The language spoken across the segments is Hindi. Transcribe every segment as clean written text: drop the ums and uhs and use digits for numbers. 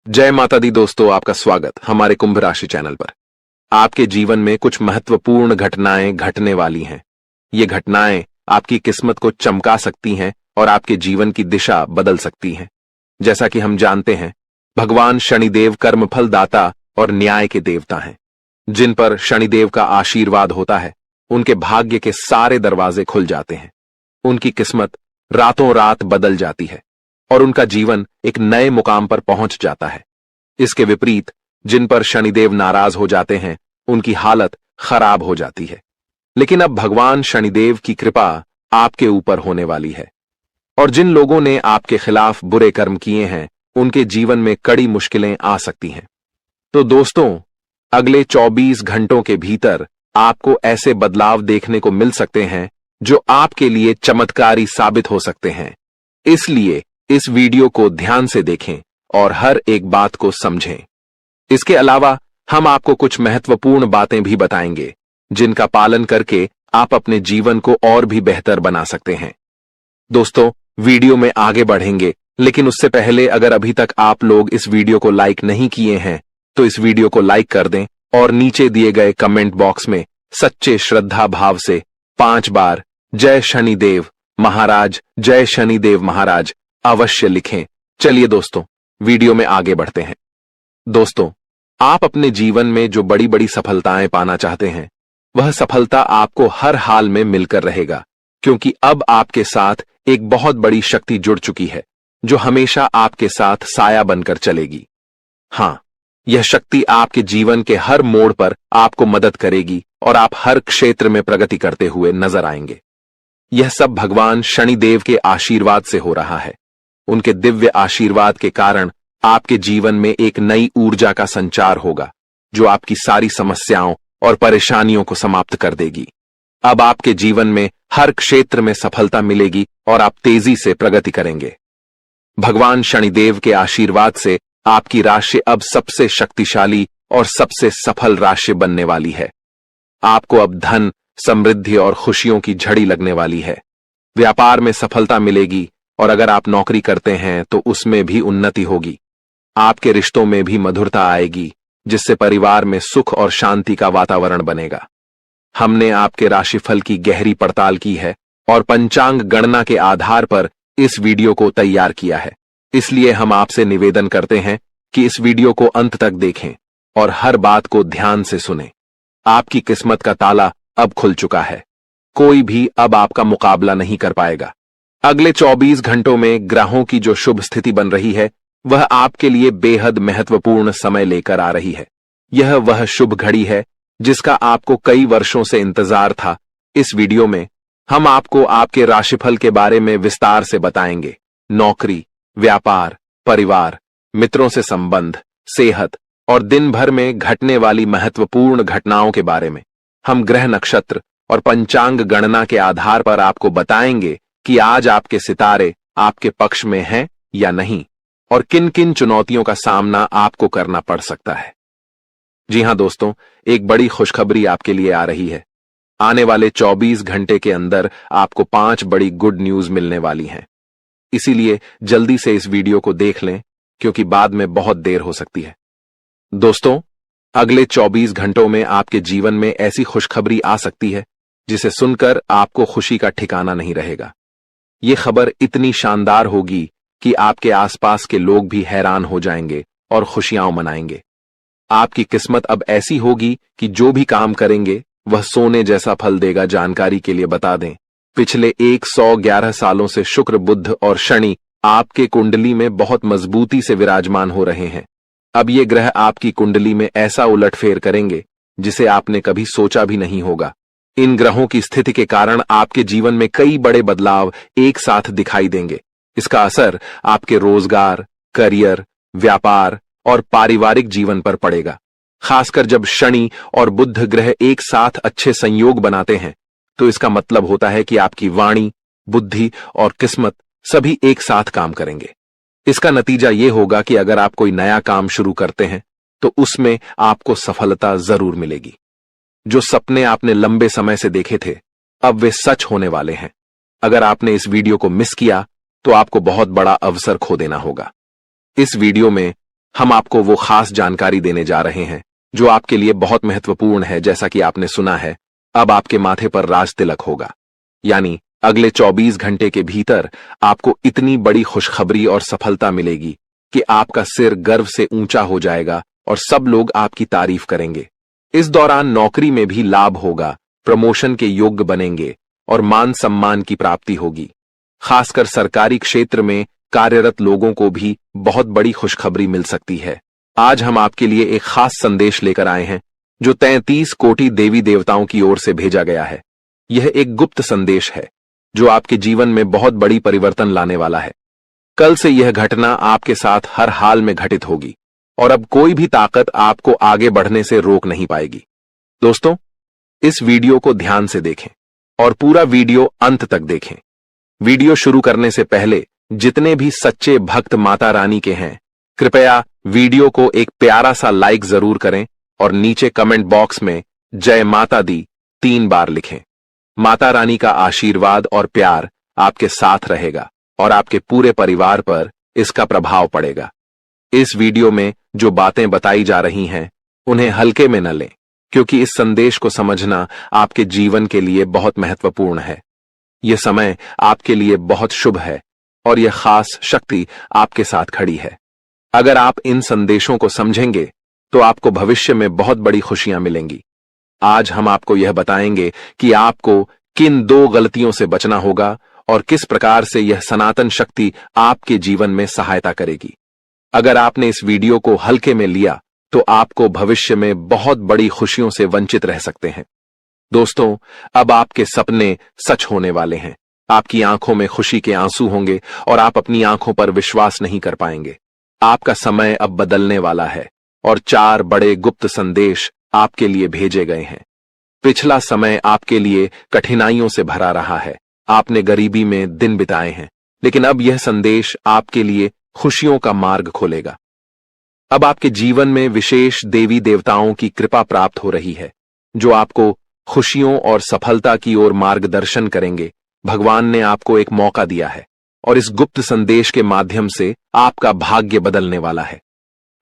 जय माता दी दोस्तों, आपका स्वागत हमारे कुंभ राशि चैनल पर। आपके जीवन में कुछ महत्वपूर्ण घटनाएं घटने वाली हैं। ये घटनाएं आपकी किस्मत को चमका सकती हैं और आपके जीवन की दिशा बदल सकती हैं। जैसा कि हम जानते हैं, भगवान शनिदेव कर्मफल दाता और न्याय के देवता हैं। जिन पर शनिदेव का आशीर्वाद होता है, उनके भाग्य के सारे दरवाजे खुल जाते हैं। उनकी किस्मत रातों रात बदल जाती है और उनका जीवन एक नए मुकाम पर पहुंच जाता है। इसके विपरीत जिन पर शनिदेव नाराज हो जाते हैं, उनकी हालत खराब हो जाती है। लेकिन अब भगवान शनिदेव की कृपा आपके ऊपर होने वाली है और जिन लोगों ने आपके खिलाफ बुरे कर्म किए हैं, उनके जीवन में कड़ी मुश्किलें आ सकती हैं। तो दोस्तों, अगले 24 घंटों के भीतर आपको ऐसे बदलाव देखने को मिल सकते हैं जो आपके लिए चमत्कारी साबित हो सकते हैं। इसलिए इस वीडियो को ध्यान से देखें और हर एक बात को समझें। इसके अलावा हम आपको कुछ महत्वपूर्ण बातें भी बताएंगे, जिनका पालन करके आप अपने जीवन को और भी बेहतर बना सकते हैं। दोस्तों, वीडियो में आगे बढ़ेंगे, लेकिन उससे पहले अगर अभी तक आप लोग इस वीडियो को लाइक नहीं किए हैं, तो इस वीडियो को लाइक कर दें और नीचे दिए गए कमेंट बॉक्स में सच्चे श्रद्धा भाव से 5 बार जय शनिदेव महाराज, जय शनिदेव महाराज अवश्य लिखें। चलिए दोस्तों, वीडियो में आगे बढ़ते हैं। दोस्तों, आप अपने जीवन में जो बड़ी बड़ी सफलताएं पाना चाहते हैं, वह सफलता आपको हर हाल में मिलकर रहेगा, क्योंकि अब आपके साथ एक बहुत बड़ी शक्ति जुड़ चुकी है, जो हमेशा आपके साथ साया बनकर चलेगी। हां, यह शक्ति आपके जीवन के हर मोड़ पर आपको मदद करेगी और आप हर क्षेत्र में प्रगति करते हुए नजर आएंगे। यह सब भगवान शनिदेव के आशीर्वाद से हो रहा है। उनके दिव्य आशीर्वाद के कारण आपके जीवन में एक नई ऊर्जा का संचार होगा, जो आपकी सारी समस्याओं और परेशानियों को समाप्त कर देगी। अब आपके जीवन में हर क्षेत्र में सफलता मिलेगी और आप तेजी से प्रगति करेंगे। भगवान शनिदेव के आशीर्वाद से आपकी राशि अब सबसे शक्तिशाली और सबसे सफल राशि बनने वाली है। आपको अब धन, समृद्धि और खुशियों की झड़ी लगने वाली है। व्यापार में सफलता मिलेगी और अगर आप नौकरी करते हैं तो उसमें भी उन्नति होगी। आपके रिश्तों में भी मधुरता आएगी, जिससे परिवार में सुख और शांति का वातावरण बनेगा। हमने आपके राशिफल की गहरी पड़ताल की है और पंचांग गणना के आधार पर इस वीडियो को तैयार किया है। इसलिए हम आपसे निवेदन करते हैं कि इस वीडियो को अंत तक देखें और हर बात को ध्यान से सुनें। आपकी किस्मत का ताला अब खुल चुका है। कोई भी अब आपका मुकाबला नहीं कर पाएगा। अगले 24 घंटों में ग्रहों की जो शुभ स्थिति बन रही है, वह आपके लिए बेहद महत्वपूर्ण समय लेकर आ रही है। यह वह शुभ घड़ी है जिसका आपको कई वर्षों से इंतजार था। इस वीडियो में हम आपको आपके राशिफल के बारे में विस्तार से बताएंगे। नौकरी, व्यापार, परिवार, मित्रों से संबंध, सेहत और दिन भर में घटने वाली महत्वपूर्ण घटनाओं के बारे में हम ग्रह, नक्षत्र और पंचांग गणना के आधार पर आपको बताएंगे कि आज आपके सितारे आपके पक्ष में हैं या नहीं और किन किन चुनौतियों का सामना आपको करना पड़ सकता है। जी हां दोस्तों, एक बड़ी खुशखबरी आपके लिए आ रही है। आने वाले 24 घंटे के अंदर आपको 5 बड़ी गुड न्यूज मिलने वाली हैं। इसीलिए जल्दी से इस वीडियो को देख लें, क्योंकि बाद में बहुत देर हो सकती है। दोस्तों, अगले 24 घंटों में आपके जीवन में ऐसी खुशखबरी आ सकती है जिसे सुनकर आपको खुशी का ठिकाना नहीं रहेगा। ये खबर इतनी शानदार होगी कि आपके आसपास के लोग भी हैरान हो जाएंगे और खुशियां मनाएंगे। आपकी किस्मत अब ऐसी होगी कि जो भी काम करेंगे वह सोने जैसा फल देगा। जानकारी के लिए बता दें, पिछले 111 सालों से शुक्र, बुध और शनि आपके कुंडली में बहुत मजबूती से विराजमान हो रहे हैं। अब ये ग्रह आपकी कुंडली में ऐसा उलटफेर करेंगे जिसे आपने कभी सोचा भी नहीं होगा। इन ग्रहों की स्थिति के कारण आपके जीवन में कई बड़े बदलाव एक साथ दिखाई देंगे। इसका असर आपके रोजगार, करियर, व्यापार और पारिवारिक जीवन पर पड़ेगा। खासकर जब शनि और बुध ग्रह एक साथ अच्छे संयोग बनाते हैं, तो इसका मतलब होता है कि आपकी वाणी, बुद्धि और किस्मत सभी एक साथ काम करेंगे। इसका नतीजा यह होगा कि अगर आप कोई नया काम शुरू करते हैं, तो उसमें आपको सफलता जरूर मिलेगी। जो सपने आपने लंबे समय से देखे थे, अब वे सच होने वाले हैं। अगर आपने इस वीडियो को मिस किया, तो आपको बहुत बड़ा अवसर खो देना होगा। इस वीडियो में हम आपको वो खास जानकारी देने जा रहे हैं जो आपके लिए बहुत महत्वपूर्ण है। जैसा कि आपने सुना है, अब आपके माथे पर राज तिलक होगा, यानी अगले 24 घंटे के भीतर आपको इतनी बड़ी खुशखबरी और सफलता मिलेगी कि आपका सिर गर्व से ऊंचा हो जाएगा और सब लोग आपकी तारीफ करेंगे। इस दौरान नौकरी में भी लाभ होगा, प्रमोशन के योग्य बनेंगे और मान सम्मान की प्राप्ति होगी। खासकर सरकारी क्षेत्र में कार्यरत लोगों को भी बहुत बड़ी खुशखबरी मिल सकती है। आज हम आपके लिए एक खास संदेश लेकर आए हैं जो 33 कोटि देवी देवताओं की ओर से भेजा गया है। यह एक गुप्त संदेश है जो आपके जीवन में बहुत बड़ी परिवर्तन लाने वाला है। कल से यह घटना आपके साथ हर हाल में घटित होगी और अब कोई भी ताकत आपको आगे बढ़ने से रोक नहीं पाएगी। दोस्तों, इस वीडियो को ध्यान से देखें और पूरा वीडियो अंत तक देखें। वीडियो शुरू करने से पहले जितने भी सच्चे भक्त माता रानी के हैं, कृपया वीडियो को एक प्यारा सा लाइक जरूर करें और नीचे कमेंट बॉक्स में जय माता दी 3 बार लिखें। माता रानी का आशीर्वाद और प्यार आपके साथ रहेगा और आपके पूरे परिवार पर इसका प्रभाव पड़ेगा। इस वीडियो में जो बातें बताई जा रही हैं, उन्हें हल्के में न लें, क्योंकि इस संदेश को समझना आपके जीवन के लिए बहुत महत्वपूर्ण है। यह समय आपके लिए बहुत शुभ है और यह खास शक्ति आपके साथ खड़ी है। अगर आप इन संदेशों को समझेंगे तो आपको भविष्य में बहुत बड़ी खुशियां मिलेंगी। आज हम आपको यह बताएंगे कि आपको किन 2 गलतियों से बचना होगा और किस प्रकार से यह सनातन शक्ति आपके जीवन में सहायता करेगी। अगर आपने इस वीडियो को हल्के में लिया तो आपको भविष्य में बहुत बड़ी खुशियों से वंचित रह सकते हैं। दोस्तों, अब आपके सपने सच होने वाले हैं। आपकी आंखों में खुशी के आंसू होंगे और आप अपनी आंखों पर विश्वास नहीं कर पाएंगे। आपका समय अब बदलने वाला है और 4 बड़े गुप्त संदेश आपके लिए भेजे गए हैं। पिछला समय आपके लिए कठिनाइयों से भरा रहा है। आपने गरीबी में दिन बिताए हैं, लेकिन अब यह संदेश आपके लिए खुशियों का मार्ग खोलेगा। अब आपके जीवन में विशेष देवी देवताओं की कृपा प्राप्त हो रही है जो आपको खुशियों और सफलता की ओर मार्गदर्शन करेंगे। भगवान ने आपको एक मौका दिया है और इस गुप्त संदेश के माध्यम से आपका भाग्य बदलने वाला है।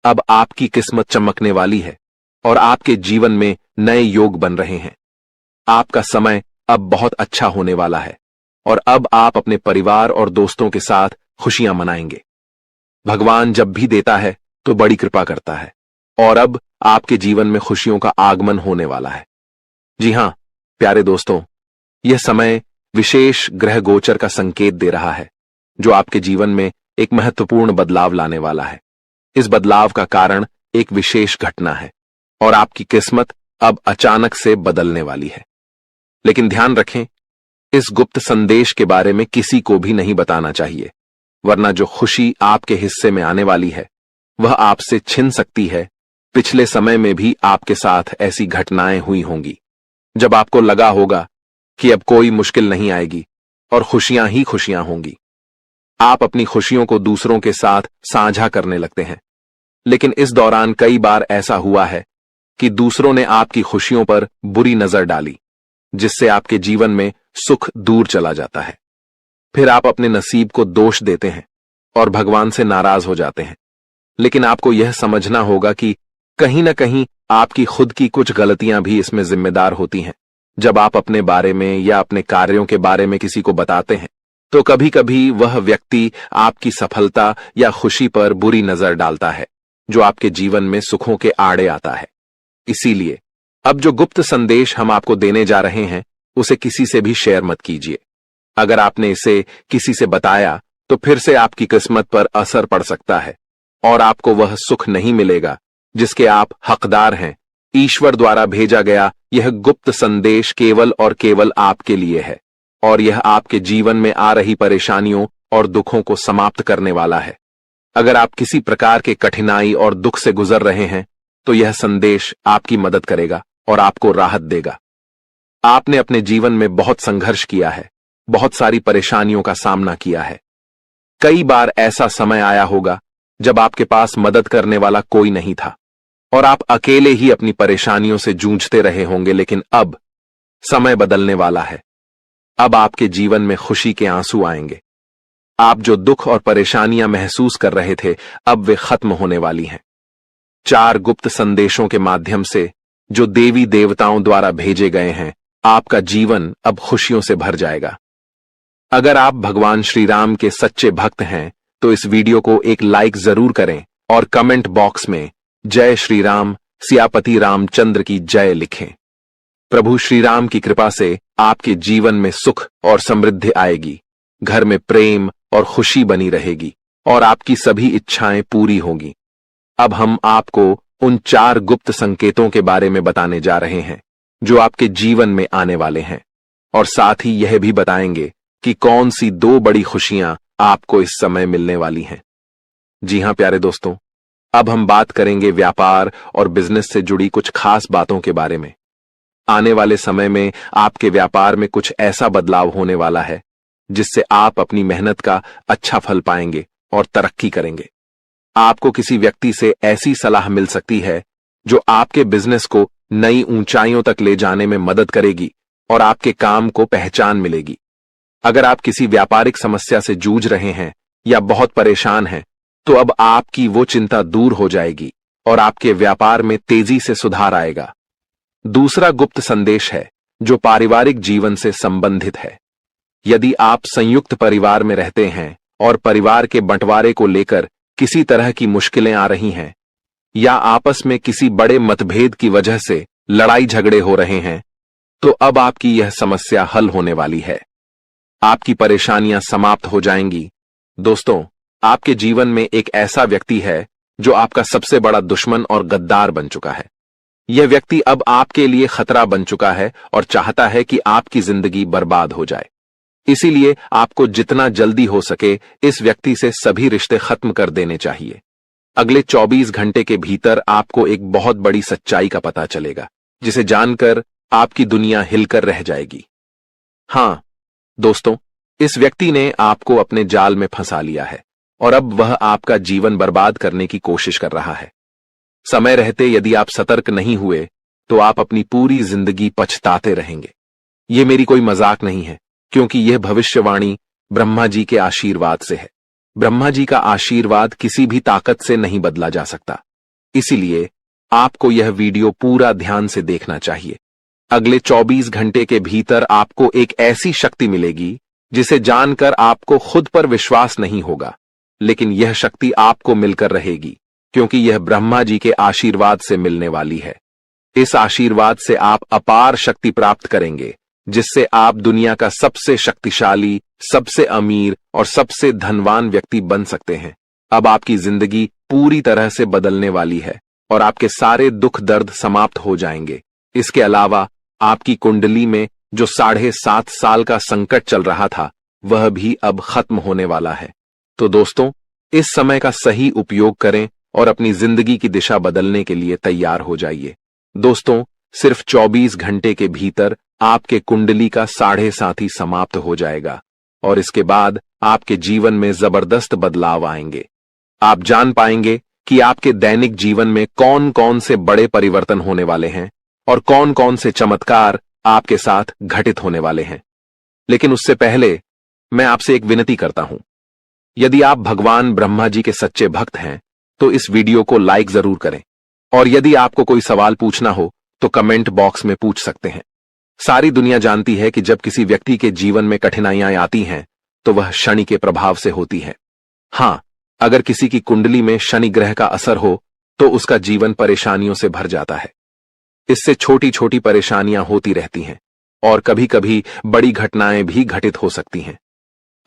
अब आपकी किस्मत चमकने वाली है और आपके जीवन में नए योग बन रहे हैं। आपका समय अब बहुत अच्छा होने वाला है और अब आप अपने परिवार और दोस्तों के साथ खुशियां मनाएंगे। भगवान जब भी देता है तो बड़ी कृपा करता है और अब आपके जीवन में खुशियों का आगमन होने वाला है। जी हां प्यारे दोस्तों, यह समय विशेष ग्रह गोचर का संकेत दे रहा है जो आपके जीवन में एक महत्वपूर्ण बदलाव लाने वाला है। इस बदलाव का कारण एक विशेष घटना है और आपकी किस्मत अब अचानक से बदलने वाली है। लेकिन ध्यान रखें, इस गुप्त संदेश के बारे में किसी को भी नहीं बताना चाहिए, वरना जो खुशी आपके हिस्से में आने वाली है वह आपसे छिन सकती है। पिछले समय में भी आपके साथ ऐसी घटनाएं हुई होंगी जब आपको लगा होगा कि अब कोई मुश्किल नहीं आएगी और खुशियां ही खुशियां होंगी। आप अपनी खुशियों को दूसरों के साथ साझा करने लगते हैं, लेकिन इस दौरान कई बार ऐसा हुआ है कि दूसरों ने आपकी खुशियों पर बुरी नजर डाली, जिससे आपके जीवन में सुख दूर चला जाता है। फिर आप अपने नसीब को दोष देते हैं और भगवान से नाराज हो जाते हैं। लेकिन आपको यह समझना होगा कि कहीं ना कहीं आपकी खुद की कुछ गलतियां भी इसमें जिम्मेदार होती हैं। जब आप अपने बारे में या अपने कार्यों के बारे में किसी को बताते हैं तो कभी कभी वह व्यक्ति आपकी सफलता या खुशी पर बुरी नजर डालता है, जो आपके जीवन में सुखों के आड़े आता है। इसीलिए अब जो गुप्त संदेश हम आपको देने जा रहे हैं उसे किसी से भी शेयर मत कीजिए। अगर आपने इसे किसी से बताया तो फिर से आपकी किस्मत पर असर पड़ सकता है और आपको वह सुख नहीं मिलेगा जिसके आप हकदार हैं। ईश्वर द्वारा भेजा गया यह गुप्त संदेश केवल और केवल आपके लिए है और यह आपके जीवन में आ रही परेशानियों और दुखों को समाप्त करने वाला है। अगर आप किसी प्रकार के कठिनाई और दुख से गुजर रहे हैं तो यह संदेश आपकी मदद करेगा और आपको राहत देगा। आपने अपने जीवन में बहुत संघर्ष किया है, बहुत सारी परेशानियों का सामना किया है। कई बार ऐसा समय आया होगा जब आपके पास मदद करने वाला कोई नहीं था और आप अकेले ही अपनी परेशानियों से जूझते रहे होंगे। लेकिन अब समय बदलने वाला है। अब आपके जीवन में खुशी के आंसू आएंगे। आप जो दुख और परेशानियां महसूस कर रहे थे, अब वे खत्म होने वाली हैं। 4 गुप्त संदेशों के माध्यम से, जो देवी देवताओं द्वारा भेजे गए हैं, आपका जीवन अब खुशियों से भर जाएगा। अगर आप भगवान श्री राम के सच्चे भक्त हैं, तो इस वीडियो को एक लाइक जरूर करें और कमेंट बॉक्स में जय श्री राम, सियापति रामचंद्र की जय लिखें। प्रभु श्री राम की कृपा से आपके जीवन में सुख और समृद्धि आएगी, घर में प्रेम और खुशी बनी रहेगी और आपकी सभी इच्छाएं पूरी होंगी। अब हम आपको उन 4 गुप्त संकेतों के बारे में बताने जा रहे हैं जो आपके जीवन में आने वाले हैं, और साथ ही यह भी बताएंगे कि कौन सी 2 बड़ी खुशियां आपको इस समय मिलने वाली हैं। जी हां प्यारे दोस्तों, अब हम बात करेंगे व्यापार और बिजनेस से जुड़ी कुछ खास बातों के बारे में। आने वाले समय में आपके व्यापार में कुछ ऐसा बदलाव होने वाला है जिससे आप अपनी मेहनत का अच्छा फल पाएंगे और तरक्की करेंगे। आपको किसी व्यक्ति से ऐसी सलाह मिल सकती है जो आपके बिजनेस को नई ऊंचाइयों तक ले जाने में मदद करेगी और आपके काम को पहचान मिलेगी। अगर आप किसी व्यापारिक समस्या से जूझ रहे हैं या बहुत परेशान हैं, तो अब आपकी वो चिंता दूर हो जाएगी और आपके व्यापार में तेजी से सुधार आएगा। दूसरा गुप्त संदेश है जो पारिवारिक जीवन से संबंधित है। यदि आप संयुक्त परिवार में रहते हैं और परिवार के बंटवारे को लेकर किसी तरह की मुश्किलें आ रही हैं, या आपस में किसी बड़े मतभेद की वजह से लड़ाई झगड़े हो रहे हैं, तो अब आपकी यह समस्या हल होने वाली है। आपकी परेशानियां समाप्त हो जाएंगी। दोस्तों, आपके जीवन में एक ऐसा व्यक्ति है जो आपका सबसे बड़ा दुश्मन और गद्दार बन चुका है। यह व्यक्ति अब आपके लिए खतरा बन चुका है और चाहता है कि आपकी जिंदगी बर्बाद हो जाए। इसीलिए आपको जितना जल्दी हो सके इस व्यक्ति से सभी रिश्ते खत्म कर देने चाहिए। अगले 24 घंटे के भीतर आपको एक बहुत बड़ी सच्चाई का पता चलेगा, जिसे जानकर आपकी दुनिया हिलकर रह जाएगी। हां दोस्तों, इस व्यक्ति ने आपको अपने जाल में फंसा लिया है और अब वह आपका जीवन बर्बाद करने की कोशिश कर रहा है। समय रहते यदि आप सतर्क नहीं हुए तो आप अपनी पूरी जिंदगी पछताते रहेंगे। यह मेरी कोई मजाक नहीं है, क्योंकि यह भविष्यवाणी ब्रह्मा जी के आशीर्वाद से है। ब्रह्मा जी का आशीर्वाद किसी भी ताकत से नहीं बदला जा सकता। इसीलिए आपको यह वीडियो पूरा ध्यान से देखना चाहिए। अगले 24 घंटे के भीतर आपको एक ऐसी शक्ति मिलेगी जिसे जानकर आपको खुद पर विश्वास नहीं होगा, लेकिन यह शक्ति आपको मिलकर रहेगी, क्योंकि यह ब्रह्मा जी के आशीर्वाद से मिलने वाली है। इस आशीर्वाद से आप अपार शक्ति प्राप्त करेंगे, जिससे आप दुनिया का सबसे शक्तिशाली, सबसे अमीर और सबसे धनवान व्यक्ति बन सकते हैं। अब आपकी जिंदगी पूरी तरह से बदलने वाली है और आपके सारे दुख दर्द समाप्त हो जाएंगे। इसके अलावा आपकी कुंडली में जो 7.5 साल का संकट चल रहा था, वह भी अब खत्म होने वाला है। तो दोस्तों, इस समय का सही उपयोग करें और अपनी जिंदगी की दिशा बदलने के लिए तैयार हो जाइए। दोस्तों, सिर्फ 24 घंटे के भीतर आपके कुंडली का 7.5 समाप्त हो जाएगा और इसके बाद आपके जीवन में जबरदस्त बदलाव आएंगे। आप जान पाएंगे कि आपके दैनिक जीवन में कौन कौन से बड़े परिवर्तन होने वाले हैं और कौन कौन से चमत्कार आपके साथ घटित होने वाले हैं। लेकिन उससे पहले मैं आपसे एक विनती करता हूं। यदि आप भगवान ब्रह्मा जी के सच्चे भक्त हैं, तो इस वीडियो को लाइक जरूर करें, और यदि आपको कोई सवाल पूछना हो तो कमेंट बॉक्स में पूछ सकते हैं। सारी दुनिया जानती है कि जब किसी व्यक्ति के जीवन में कठिनाइयां आती हैं तो वह शनि के प्रभाव से होती है। हां, अगर किसी की कुंडली में शनि ग्रह का असर हो तो उसका जीवन परेशानियों से भर जाता है। इससे छोटी छोटी परेशानियां होती रहती हैं और कभी कभी बड़ी घटनाएं भी घटित हो सकती हैं।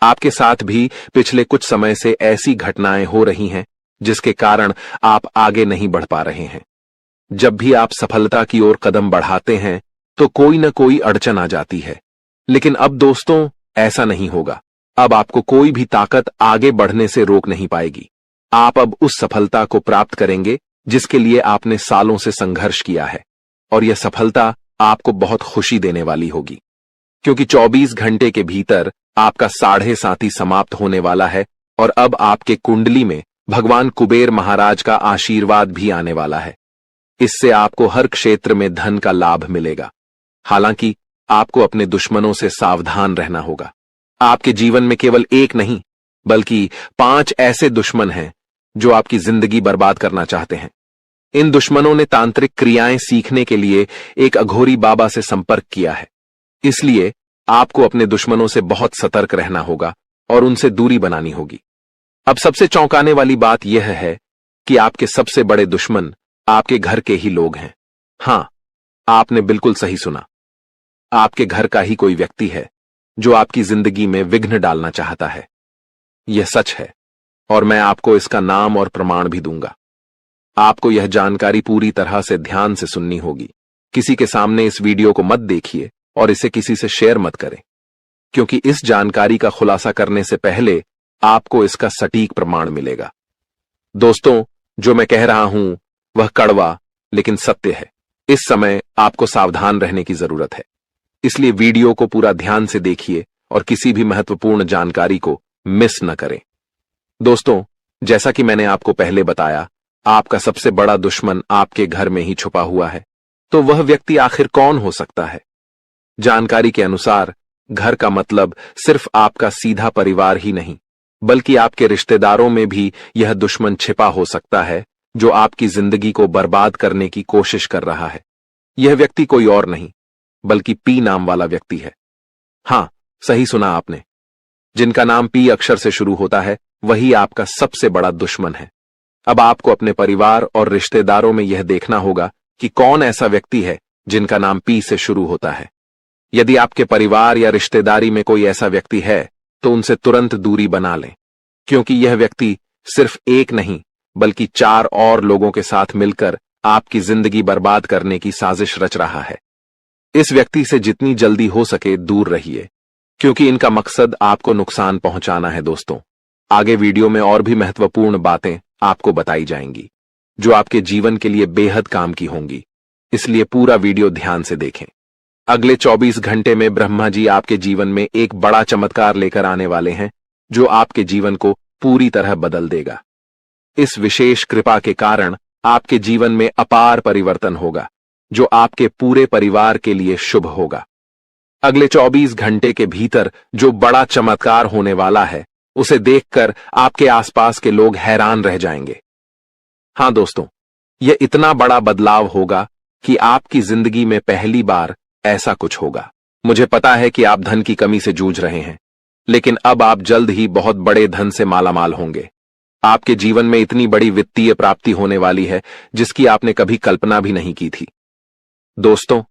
आपके साथ भी पिछले कुछ समय से ऐसी घटनाएं हो रही हैं जिसके कारण आप आगे नहीं बढ़ पा रहे हैं। जब भी आप सफलता की ओर कदम बढ़ाते हैं तो कोई न कोई अड़चन आ जाती है, लेकिन अब दोस्तों ऐसा नहीं होगा। अब आपको कोई भी ताकत आगे बढ़ने से रोक नहीं पाएगी। आप अब उस सफलता को प्राप्त करेंगे जिसके लिए आपने सालों से संघर्ष किया है, और यह सफलता आपको बहुत खुशी देने वाली होगी, क्योंकि 24 घंटे के भीतर आपका 7.5 समाप्त होने वाला है और अब आपके कुंडली में भगवान कुबेर महाराज का आशीर्वाद भी आने वाला है। इससे आपको हर क्षेत्र में धन का लाभ मिलेगा। हालांकि आपको अपने दुश्मनों से सावधान रहना होगा। आपके जीवन में केवल एक नहीं बल्कि 5 ऐसे दुश्मन हैं जो आपकी जिंदगी बर्बाद करना चाहते हैं। इन दुश्मनों ने तांत्रिक क्रियाएं सीखने के लिए एक अघोरी बाबा से संपर्क किया है। इसलिए आपको अपने दुश्मनों से बहुत सतर्क रहना होगा और उनसे दूरी बनानी होगी। अब सबसे चौंकाने वाली बात यह है कि आपके सबसे बड़े दुश्मन आपके घर के ही लोग हैं। हां, आपने बिल्कुल सही सुना। आपके घर का ही कोई व्यक्ति है जो आपकी जिंदगी में विघ्न डालना चाहता है। यह सच है और मैं आपको इसका नाम और प्रमाण भी दूंगा। आपको यह जानकारी पूरी तरह से ध्यान से सुननी होगी। किसी के सामने इस वीडियो को मत देखिए और इसे किसी से शेयर मत करें, क्योंकि इस जानकारी का खुलासा करने से पहले आपको इसका सटीक प्रमाण मिलेगा। दोस्तों, जो मैं कह रहा हूं वह कड़वा लेकिन सत्य है। इस समय आपको सावधान रहने की जरूरत है, इसलिए वीडियो को पूरा ध्यान से देखिए और किसी भी महत्वपूर्ण जानकारी को मिस न करें। दोस्तों, जैसा कि मैंने आपको पहले बताया, आपका सबसे बड़ा दुश्मन आपके घर में ही छुपा हुआ है। तो वह व्यक्ति आखिर कौन हो सकता है? जानकारी के अनुसार घर का मतलब सिर्फ आपका सीधा परिवार ही नहीं, बल्कि आपके रिश्तेदारों में भी यह दुश्मन छिपा हो सकता है जो आपकी जिंदगी को बर्बाद करने की कोशिश कर रहा है। यह व्यक्ति कोई और नहीं बल्कि पी नाम वाला व्यक्ति है। हां, सही सुना आपने। जिनका नाम पी अक्षर से शुरू होता है वही आपका सबसे बड़ा दुश्मन है। अब आपको अपने परिवार और रिश्तेदारों में यह देखना होगा कि कौन ऐसा व्यक्ति है जिनका नाम पी से शुरू होता है। यदि आपके परिवार या रिश्तेदारी में कोई ऐसा व्यक्ति है तो उनसे तुरंत दूरी बना लें, क्योंकि यह व्यक्ति सिर्फ एक नहीं बल्कि 4 और लोगों के साथ मिलकर आपकी जिंदगी बर्बाद करने की साजिश रच रहा है। इस व्यक्ति से जितनी जल्दी हो सके दूर रहिए, क्योंकि इनका मकसद आपको नुकसान पहुंचाना है। दोस्तों, आगे वीडियो में और भी महत्वपूर्ण बातें आपको बताई जाएंगी जो आपके जीवन के लिए बेहद काम की होंगी, इसलिए पूरा वीडियो ध्यान से देखें। अगले 24 घंटे में ब्रह्मा जी आपके जीवन में एक बड़ा चमत्कार लेकर आने वाले हैं जो आपके जीवन को पूरी तरह बदल देगा। इस विशेष कृपा के कारण आपके जीवन में अपार परिवर्तन होगा जो आपके पूरे परिवार के लिए शुभ होगा। अगले 24 घंटे के भीतर जो बड़ा चमत्कार होने वाला है उसे देखकर आपके आसपास के लोग हैरान रह जाएंगे। हां दोस्तों, यह इतना बड़ा बदलाव होगा कि आपकी जिंदगी में पहली बार ऐसा कुछ होगा। मुझे पता है कि आप धन की कमी से जूझ रहे हैं, लेकिन अब आप जल्द ही बहुत बड़े धन से मालामाल होंगे। आपके जीवन में इतनी बड़ी वित्तीय प्राप्ति होने वाली है जिसकी आपने कभी कल्पना भी नहीं की थी। दोस्तों,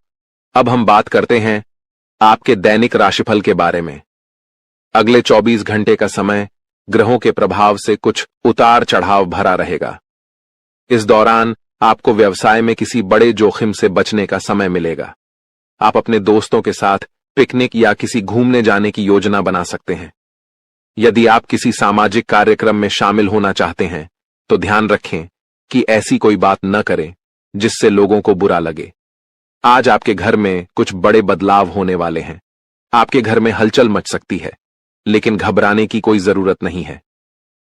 अब हम बात करते हैं आपके दैनिक राशिफल के बारे में। अगले 24 घंटे का समय ग्रहों के प्रभाव से कुछ उतार चढ़ाव भरा रहेगा। इस दौरान आपको व्यवसाय में किसी बड़े जोखिम से बचने का समय मिलेगा। आप अपने दोस्तों के साथ पिकनिक या किसी घूमने जाने की योजना बना सकते हैं। यदि आप किसी सामाजिक कार्यक्रम में शामिल होना चाहते हैं तो ध्यान रखें कि ऐसी कोई बात न करें जिससे लोगों को बुरा लगे। आज आपके घर में कुछ बड़े बदलाव होने वाले हैं। आपके घर में हलचल मच सकती है, लेकिन घबराने की कोई जरूरत नहीं है।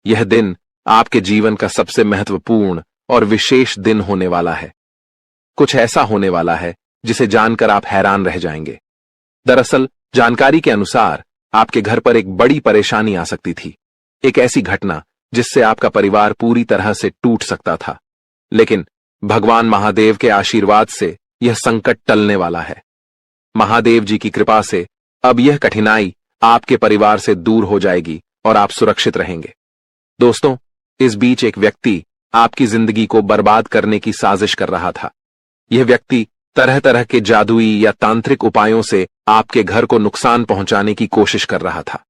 यह दिन आपके जीवन का सबसे महत्वपूर्ण और विशेष दिन होने वाला है। कुछ ऐसा होने वाला है जिसे जानकर आप हैरान रह जाएंगे। दरअसल जानकारी के अनुसार आपके घर पर एक बड़ी परेशानी आ सकती थी, एक ऐसी घटना जिससे आपका परिवार पूरी तरह से टूट सकता था। लेकिन भगवान महादेव के आशीर्वाद से यह संकट टलने वाला है। महादेव जी की कृपा से अब यह कठिनाई आपके परिवार से दूर हो जाएगी और आप सुरक्षित रहेंगे। दोस्तों, इस बीच एक व्यक्ति आपकी जिंदगी को बर्बाद करने की साजिश कर रहा था। यह व्यक्ति तरह तरह के जादुई या तांत्रिक उपायों से आपके घर को नुकसान पहुंचाने की कोशिश कर रहा था।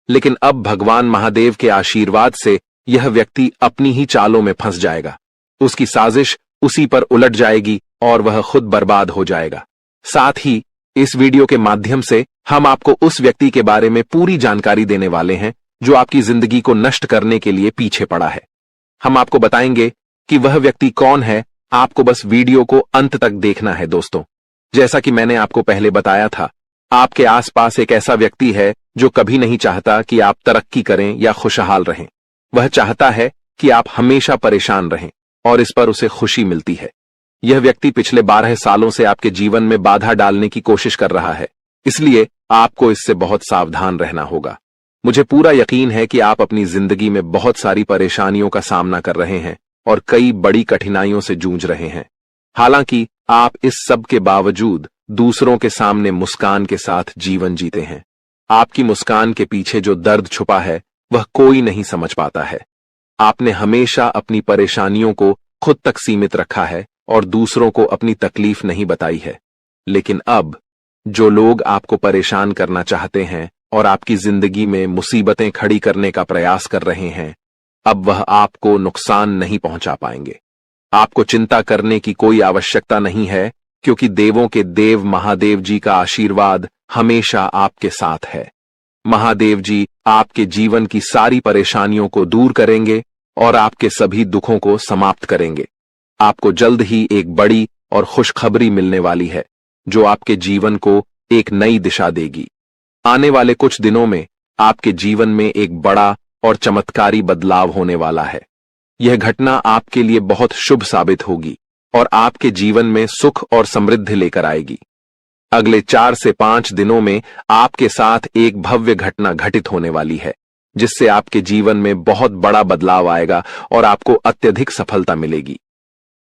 लेकिन अब भगवान महादेव के आशीर्वाद से यह व्यक्ति अपनी ही चालों में फंस जाएगा। उसकी साजिश उसी पर उलट जाएगी और वह खुद बर्बाद हो जाएगा। साथ ही इस वीडियो के माध्यम से हम आपको उस व्यक्ति के बारे में पूरी जानकारी देने वाले हैं जो आपकी जिंदगी को नष्ट करने के लिए पीछे पड़ा है। हम आपको बताएंगे कि वह व्यक्ति कौन है। आपको बस वीडियो को अंत तक देखना है। दोस्तों, जैसा कि मैंने आपको पहले बताया था, आपके आसपास एक ऐसा व्यक्ति है जो कभी नहीं चाहता कि आप तरक्की करें या खुशहाल रहें। वह चाहता है कि आप हमेशा परेशान रहें और इस पर उसे खुशी मिलती है। यह व्यक्ति पिछले 12 सालों से आपके जीवन में बाधा डालने की कोशिश कर रहा है, इसलिए आपको इससे बहुत सावधान रहना होगा। मुझे पूरा यकीन है कि आप अपनी जिंदगी में बहुत सारी परेशानियों का सामना कर रहे हैं और कई बड़ी कठिनाइयों से जूझ रहे हैं। हालांकि आप इस सब के बावजूद दूसरों के सामने मुस्कान के साथ जीवन जीते हैं। आपकी मुस्कान के पीछे जो दर्द छुपा है वह कोई नहीं समझ पाता है। आपने हमेशा अपनी परेशानियों को खुद तक सीमित रखा है और दूसरों को अपनी तकलीफ नहीं बताई है। लेकिन अब जो लोग आपको परेशान करना चाहते हैं और आपकी जिंदगी में मुसीबतें खड़ी करने का प्रयास कर रहे हैं, अब वह आपको नुकसान नहीं पहुंचा पाएंगे। आपको चिंता करने की कोई आवश्यकता नहीं है, क्योंकि देवों के देव महादेव जी का आशीर्वाद हमेशा आपके साथ है। महादेव जी आपके जीवन की सारी परेशानियों को दूर करेंगे और आपके सभी दुखों को समाप्त करेंगे। आपको जल्द ही एक बड़ी और खुशखबरी मिलने वाली है, जो आपके जीवन को एक नई दिशा देगी। आने वाले कुछ दिनों में आपके जीवन में एक बड़ा और चमत्कारी बदलाव होने वाला है। यह घटना आपके लिए बहुत शुभ साबित होगी और आपके जीवन में सुख और समृद्धि लेकर आएगी। अगले 4 से 5 दिनों में आपके साथ एक भव्य घटना घटित होने वाली है, जिससे आपके जीवन में बहुत बड़ा बदलाव आएगा और आपको अत्यधिक सफलता मिलेगी।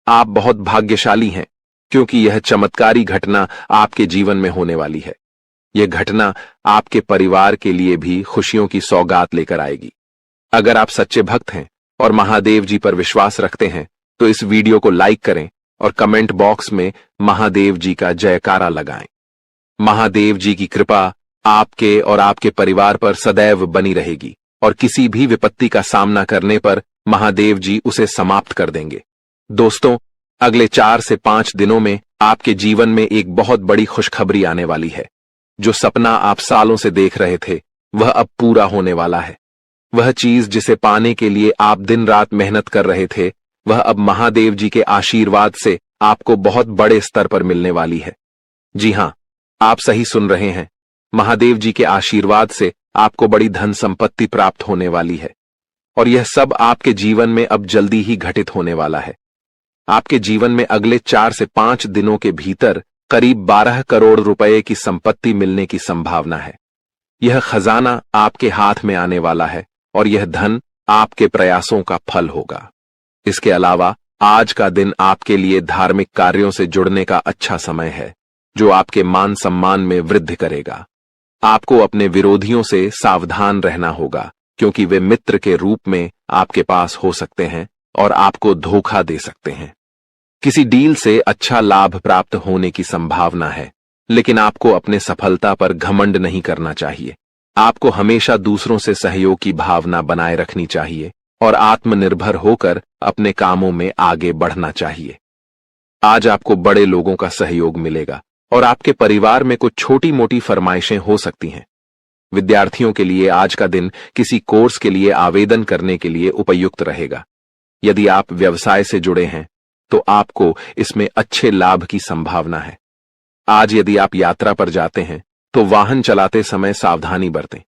आप बहुत भाग्यशाली हैं, क्योंकि यह चमत्कारी घटना आपके जीवन में होने वाली है। यह घटना आपके परिवार के लिए भी खुशियों की सौगात लेकर आएगी। अगर आप सच्चे भक्त हैं और महादेव जी पर विश्वास रखते हैं, तो इस वीडियो को लाइक करें और कमेंट बॉक्स में महादेव जी का जयकारा लगाएं। महादेव जी की कृपा आपके और आपके परिवार पर सदैव बनी रहेगी और किसी भी विपत्ति का सामना करने पर महादेव जी उसे समाप्त कर देंगे। दोस्तों, अगले 4 से 5 दिनों में आपके जीवन में एक बहुत बड़ी खुशखबरी आने वाली है। जो सपना आप सालों से देख रहे थे, वह अब पूरा होने वाला है। वह चीज जिसे पाने के लिए आप दिन रात मेहनत कर रहे थे, वह अब महादेव जी के आशीर्वाद से आपको बहुत बड़े स्तर पर मिलने वाली है। जी हां, आप सही सुन रहे हैं। महादेव जी के आशीर्वाद से आपको बड़ी धन संपत्ति प्राप्त होने वाली है और यह सब आपके जीवन में अब जल्दी ही घटित होने वाला है। आपके जीवन में अगले 4 से 5 दिनों के भीतर करीब 12 करोड़ रुपए की संपत्ति मिलने की संभावना है। यह खजाना आपके हाथ में आने वाला है और यह धन आपके प्रयासों का फल होगा। इसके अलावा आज का दिन आपके लिए धार्मिक कार्यों से जुड़ने का अच्छा समय है, जो आपके मान सम्मान में वृद्धि करेगा। आपको अपने विरोधियों से सावधान रहना होगा, क्योंकि वे मित्र के रूप में आपके पास हो सकते हैं और आपको धोखा दे सकते हैं। किसी डील से अच्छा लाभ प्राप्त होने की संभावना है, लेकिन आपको अपने सफलता पर घमंड नहीं करना चाहिए। आपको हमेशा दूसरों से सहयोग की भावना बनाए रखनी चाहिए और आत्मनिर्भर होकर अपने कामों में आगे बढ़ना चाहिए। आज आपको बड़े लोगों का सहयोग मिलेगा और आपके परिवार में कुछ छोटी मोटी फरमाइशें हो सकती हैं। विद्यार्थियों के लिए आज का दिन किसी कोर्स के लिए आवेदन करने के लिए उपयुक्त रहेगा। यदि आप व्यवसाय से जुड़े हैं, तो आपको इसमें अच्छे लाभ की संभावना है। आज यदि आप यात्रा पर जाते हैं, तो वाहन चलाते समय सावधानी बरतें।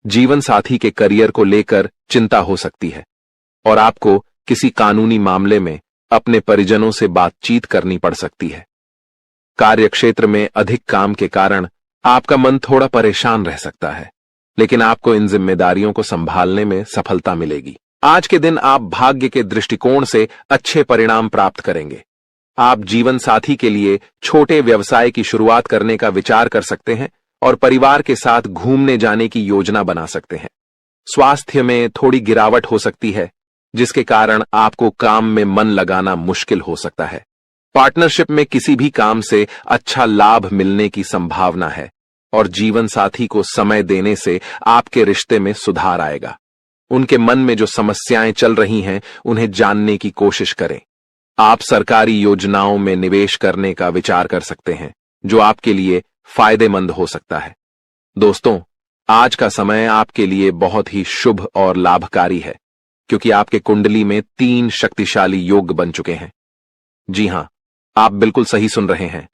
जीवन साथी के करियर को लेकर चिंता हो सकती है और आपको किसी कानूनी मामले में अपने परिजनों से बातचीत करनी पड़ सकती है। कार्यक्षेत्र में अधिक काम के कारण आपका मन थोड़ा परेशान रह सकता है, लेकिन आपको इन जिम्मेदारियों को संभालने में सफलता मिलेगी। आज के दिन आप भाग्य के दृष्टिकोण से अच्छे परिणाम प्राप्त करेंगे। आप जीवन साथी के लिए छोटे व्यवसाय की शुरुआत करने का विचार कर सकते हैं और परिवार के साथ घूमने जाने की योजना बना सकते हैं। स्वास्थ्य में थोड़ी गिरावट हो सकती है, जिसके कारण आपको काम में मन लगाना मुश्किल हो सकता है। पार्टनरशिप में किसी भी काम से अच्छा लाभ मिलने की संभावना है और जीवन साथी को समय देने से आपके रिश्ते में सुधार आएगा। उनके मन में जो समस्याएं चल रही हैं, उन्हें जानने की कोशिश करें। आप सरकारी योजनाओं में निवेश करने का विचार कर सकते हैं, जो आपके लिए फायदेमंद हो सकता है। दोस्तों, आज का समय आपके लिए बहुत ही शुभ और लाभकारी है, क्योंकि आपके कुंडली में 3 शक्तिशाली योग बन चुके हैं। जी हां, आप बिल्कुल सही सुन रहे हैं।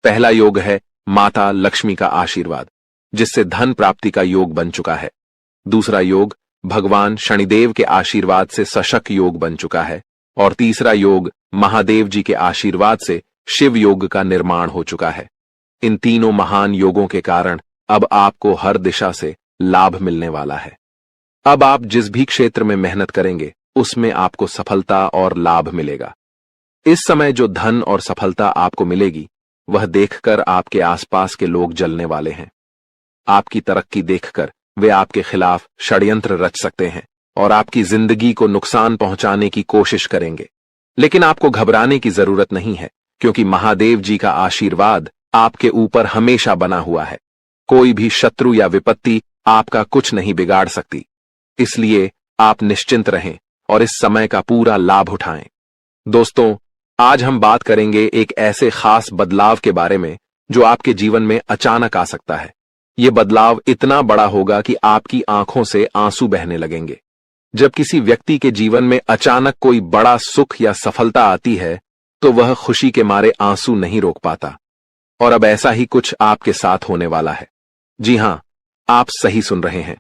पहला योग है माता लक्ष्मी का आशीर्वाद, जिससे धन प्राप्ति का योग बन चुका है। दूसरा योग भगवान शनिदेव के आशीर्वाद से सशक योग बन चुका है और तीसरा योग महादेव जी के आशीर्वाद से शिव योग का निर्माण हो चुका है। इन तीनों महान योगों के कारण अब आपको हर दिशा से लाभ मिलने वाला है। अब आप जिस भी क्षेत्र में मेहनत करेंगे उसमें आपको सफलता और लाभ मिलेगा। इस समय जो धन और सफलता आपको मिलेगी वह देखकर आपके आसपास के लोग जलने वाले हैं। आपकी तरक्की देखकर वे आपके खिलाफ षड्यंत्र रच सकते हैं और आपकी जिंदगी को नुकसान पहुंचाने की कोशिश करेंगे। लेकिन आपको घबराने की जरूरत नहीं है, क्योंकि महादेव जी का आशीर्वाद आपके ऊपर हमेशा बना हुआ है। कोई भी शत्रु या विपत्ति आपका कुछ नहीं बिगाड़ सकती। इसलिए आप निश्चिंत रहें और इस समय का पूरा लाभ उठाएं। दोस्तों, आज हम बात करेंगे एक ऐसे खास बदलाव के बारे में जो आपके जीवन में अचानक आ सकता है। यह बदलाव इतना बड़ा होगा कि आपकी आंखों से आंसू बहने लगेंगे। जब किसी व्यक्ति के जीवन में अचानक कोई बड़ा सुख या सफलता आती है तो वह खुशी के मारे आंसू नहीं रोक पाता। और अब ऐसा ही कुछ आपके साथ होने वाला है। जी हां, आप सही सुन रहे हैं।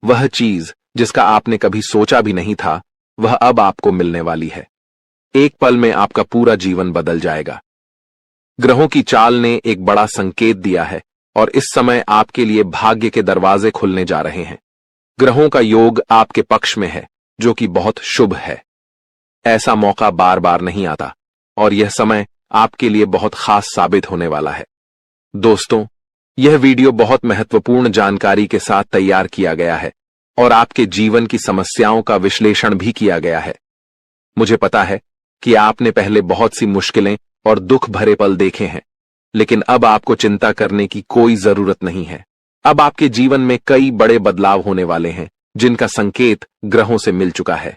वह चीज जिसका आपने कभी सोचा भी नहीं था, वह अब आपको मिलने वाली है। एक पल में आपका पूरा जीवन बदल जाएगा। ग्रहों की चाल ने एक बड़ा संकेत दिया है और इस समय आपके लिए भाग्य के दरवाजे खुलने जा रहे हैं। ग्रहों का योग आपके पक्ष में है, जो कि बहुत शुभ है। ऐसा मौका बार बार नहीं आता और यह समय आपके लिए बहुत खास साबित होने वाला है। दोस्तों, यह वीडियो बहुत महत्वपूर्ण जानकारी के साथ तैयार किया गया है और आपके जीवन की समस्याओं का विश्लेषण भी किया गया है। मुझे पता है कि आपने पहले बहुत सी मुश्किलें और दुख भरे पल देखे हैं, लेकिन अब आपको चिंता करने की कोई जरूरत नहीं है। अब आपके जीवन में कई बड़े बदलाव होने वाले हैं, जिनका संकेत ग्रहों से मिल चुका है।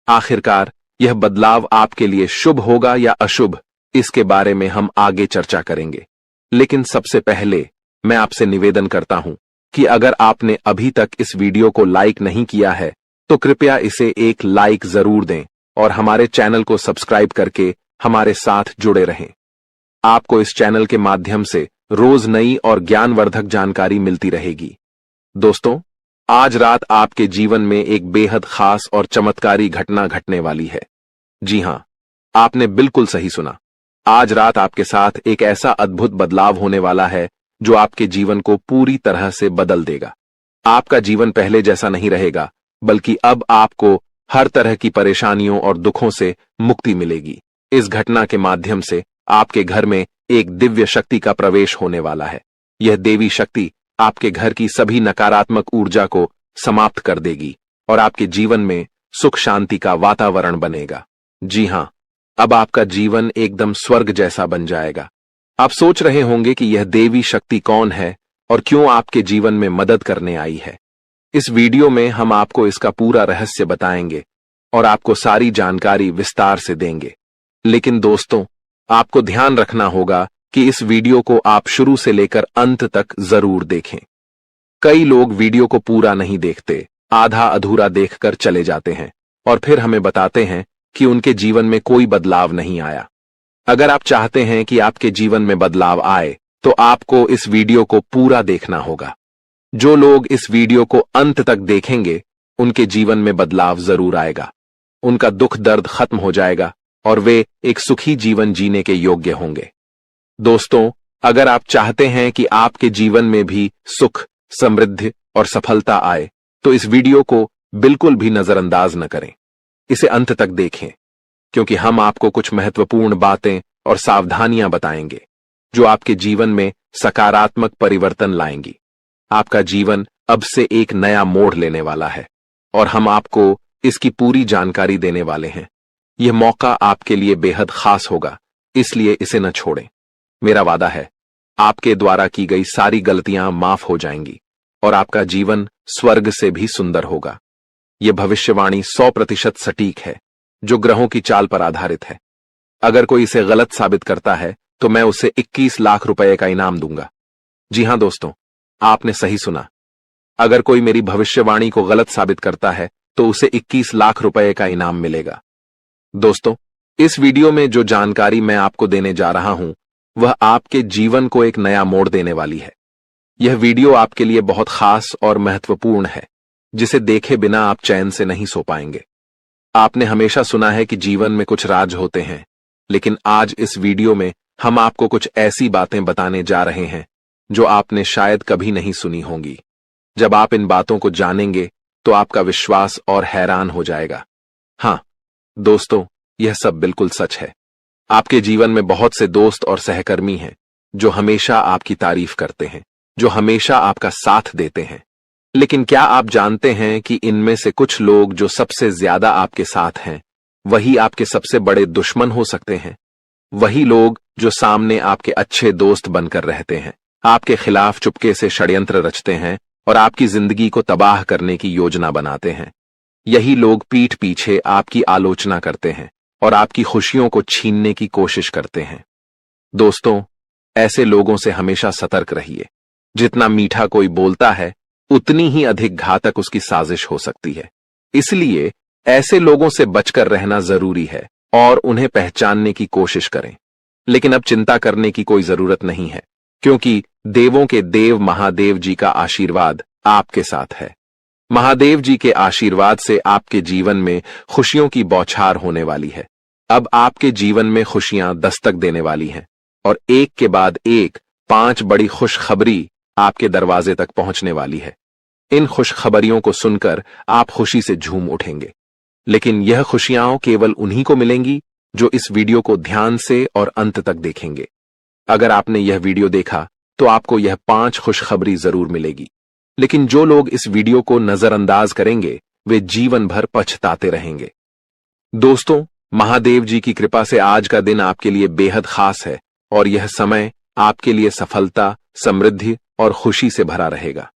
आखिरकार यह बदलाव आपके लिए शुभ होगा या अशुभ, इसके बारे में हम आगे चर्चा करेंगे। लेकिन सबसे पहले मैं आपसे निवेदन करता हूं कि अगर आपने अभी तक इस वीडियो को लाइक नहीं किया है तो कृपया इसे एक लाइक जरूर दें और हमारे चैनल को सब्सक्राइब करके हमारे साथ जुड़े रहें। आपको इस चैनल के माध्यम से रोज नई और ज्ञानवर्धक जानकारी मिलती रहेगी। दोस्तों, आज रात आपके जीवन में एक बेहद खास और चमत्कारी घटना घटने वाली है। जी हां, आपने बिल्कुल सही सुना। आज रात आपके साथ एक ऐसा अद्भुत बदलाव होने वाला है जो आपके जीवन को पूरी तरह से बदल देगा। आपका जीवन पहले जैसा नहीं रहेगा, बल्कि अब आपको हर तरह की परेशानियों और दुखों से मुक्ति मिलेगी। इस घटना के माध्यम से आपके घर में एक दिव्य शक्ति का प्रवेश होने वाला है। यह देवी शक्ति आपके घर की सभी नकारात्मक ऊर्जा को समाप्त कर देगी और आपके जीवन में सुख शांति का वातावरण बनेगा। जी हां, अब आपका जीवन एकदम स्वर्ग जैसा बन जाएगा। आप सोच रहे होंगे कि यह देवी शक्ति कौन है और क्यों आपके जीवन में मदद करने आई है। इस वीडियो में हम आपको इसका पूरा रहस्य बताएंगे और आपको सारी जानकारी विस्तार से देंगे। लेकिन दोस्तों, आपको ध्यान रखना होगा कि इस वीडियो को आप शुरू से लेकर अंत तक जरूर देखें। कई लोग वीडियो को पूरा नहीं देखते, आधा अधूरा देखकर चले जाते हैं और फिर हमें बताते हैं कि उनके जीवन में कोई बदलाव नहीं आया। अगर आप चाहते हैं कि आपके जीवन में बदलाव आए तो आपको इस वीडियो को पूरा देखना होगा। जो लोग इस वीडियो को अंत तक देखेंगे उनके जीवन में बदलाव जरूर आएगा। उनका दुख दर्द खत्म हो जाएगा और वे एक सुखी जीवन जीने के योग्य होंगे। दोस्तों, अगर आप चाहते हैं कि आपके जीवन में भी सुख, समृद्धि और सफलता आए तो इस वीडियो को बिल्कुल भी नजरअंदाज न करें। इसे अंत तक देखें, क्योंकि हम आपको कुछ महत्वपूर्ण बातें और सावधानियां बताएंगे जो आपके जीवन में सकारात्मक परिवर्तन लाएंगी। आपका जीवन अब से एक नया मोड़ लेने वाला है और हम आपको इसकी पूरी जानकारी देने वाले हैं। यह मौका आपके लिए बेहद खास होगा, इसलिए इसे न छोड़ें। मेरा वादा है, आपके द्वारा की गई सारी गलतियां माफ हो जाएंगी और आपका जीवन स्वर्ग से भी सुंदर होगा। यह भविष्यवाणी 100% सटीक है, जो ग्रहों की चाल पर आधारित है। अगर कोई इसे गलत साबित करता है तो मैं उसे 21 लाख रुपए का इनाम दूंगा। जी हां दोस्तों, आपने सही सुना। अगर कोई मेरी भविष्यवाणी को गलत साबित करता है तो उसे 21 लाख रुपए का इनाम मिलेगा। दोस्तों, इस वीडियो में जो जानकारी मैं आपको देने जा रहा हूं वह आपके जीवन को एक नया मोड़ देने वाली है। यह वीडियो आपके लिए बहुत खास और महत्वपूर्ण है, जिसे देखे बिना आप चैन से नहीं सो पाएंगे। आपने हमेशा सुना है कि जीवन में कुछ राज होते हैं, लेकिन आज इस वीडियो में हम आपको कुछ ऐसी बातें बताने जा रहे हैं जो आपने शायद कभी नहीं सुनी होंगी। जब आप इन बातों को जानेंगे तो आपका विश्वास और हैरान हो जाएगा। हाँ दोस्तों, यह सब बिल्कुल सच है। आपके जीवन में बहुत से दोस्त और सहकर्मी हैं जो हमेशा आपकी तारीफ करते हैं, जो हमेशा आपका साथ देते हैं। लेकिन क्या आप जानते हैं कि इनमें से कुछ लोग जो सबसे ज्यादा आपके साथ हैं, वही आपके सबसे बड़े दुश्मन हो सकते हैं। वही लोग जो सामने आपके अच्छे दोस्त बनकर रहते हैं, आपके खिलाफ चुपके से षड्यंत्र रचते हैं और आपकी जिंदगी को तबाह करने की योजना बनाते हैं। यही लोग पीठ पीछे आपकी आलोचना करते हैं और आपकी खुशियों को छीनने की कोशिश करते हैं। दोस्तों, ऐसे लोगों से हमेशा सतर्क रहिए। जितना मीठा कोई बोलता है, उतनी ही अधिक घातक उसकी साजिश हो सकती है। इसलिए ऐसे लोगों से बचकर रहना जरूरी है और उन्हें पहचानने की कोशिश करें। लेकिन अब चिंता करने की कोई जरूरत नहीं है, क्योंकि देवों के देव महादेव जी का आशीर्वाद आपके साथ है। महादेव जी के आशीर्वाद से आपके जीवन में खुशियों की बौछार होने वाली है। अब आपके जीवन में खुशियां दस्तक देने वाली हैं और एक के बाद एक 5 बड़ी खुशखबरी आपके दरवाजे तक पहुंचने वाली है। इन खुशखबरियों को सुनकर आप खुशी से झूम उठेंगे। लेकिन यह खुशियां केवल उन्हीं को मिलेंगी जो इस वीडियो को ध्यान से और अंत तक देखेंगे। अगर आपने यह वीडियो देखा तो आपको यह 5 खुशखबरी जरूर मिलेगी। लेकिन जो लोग इस वीडियो को नजरअंदाज करेंगे, वे जीवन भर पछताते रहेंगे। दोस्तों, महादेव जी की कृपा से आज का दिन आपके लिए बेहद खास है और यह समय आपके लिए सफलता, समृद्धि और खुशी से भरा रहेगा।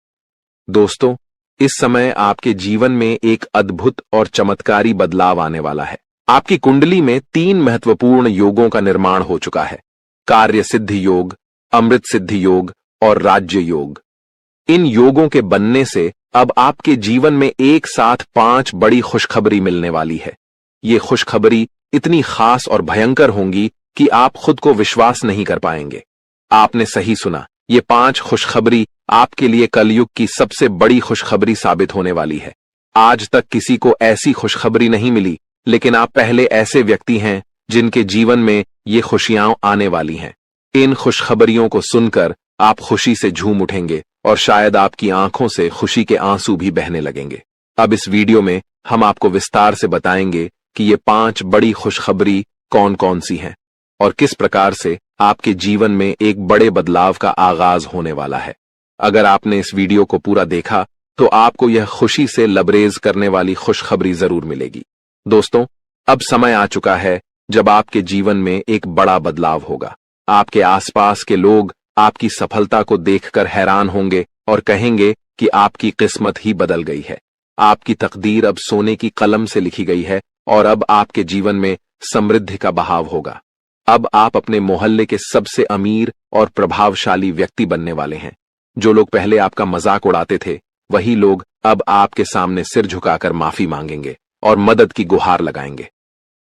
दोस्तों, इस समय आपके जीवन में एक अद्भुत और चमत्कारी बदलाव आने वाला है। आपकी कुंडली में 3 महत्वपूर्ण योगों का निर्माण हो चुका है: कार्य सिद्धि योग, अमृत सिद्धि योग और राज्य योग। इन योगों के बनने से अब आपके जीवन में एक साथ 5 बड़ी खुशखबरी मिलने वाली है। ये खुशखबरी इतनी खास और भयंकर होंगी कि आप खुद को विश्वास नहीं कर पाएंगे। आपने सही सुना, ये 5 खुशखबरी आपके लिए कलयुग की सबसे बड़ी खुशखबरी साबित होने वाली है। आज तक किसी को ऐसी खुशखबरी नहीं मिली, लेकिन आप पहले ऐसे व्यक्ति हैं जिनके जीवन में ये खुशियां आने वाली हैं। इन खुशखबरियों को सुनकर आप खुशी से झूम उठेंगे और शायद आपकी आंखों से खुशी के आंसू भी बहने लगेंगे। अब इस वीडियो में हम आपको विस्तार से बताएंगे कि ये 5 बड़ी खुशखबरी कौन कौन सी हैं और किस प्रकार से आपके जीवन में एक बड़े बदलाव का आगाज होने वाला है। अगर आपने इस वीडियो को पूरा देखा तो आपको यह खुशी से लबरेज करने वाली खुशखबरी जरूर मिलेगी। दोस्तों, अब समय आ चुका है जब आपके जीवन में एक बड़ा बदलाव होगा। आपके आसपास के लोग आपकी सफलता को देखकर हैरान होंगे और कहेंगे कि आपकी किस्मत ही बदल गई है। आपकी तकदीर अब सोने की कलम से लिखी गई है और अब आपके जीवन में समृद्धि का बहाव होगा। अब आप अपने मोहल्ले के सबसे अमीर और प्रभावशाली व्यक्ति बनने वाले हैं। जो लोग पहले आपका मजाक उड़ाते थे, वही लोग अब आपके सामने सिर झुकाकर माफी मांगेंगे और मदद की गुहार लगाएंगे।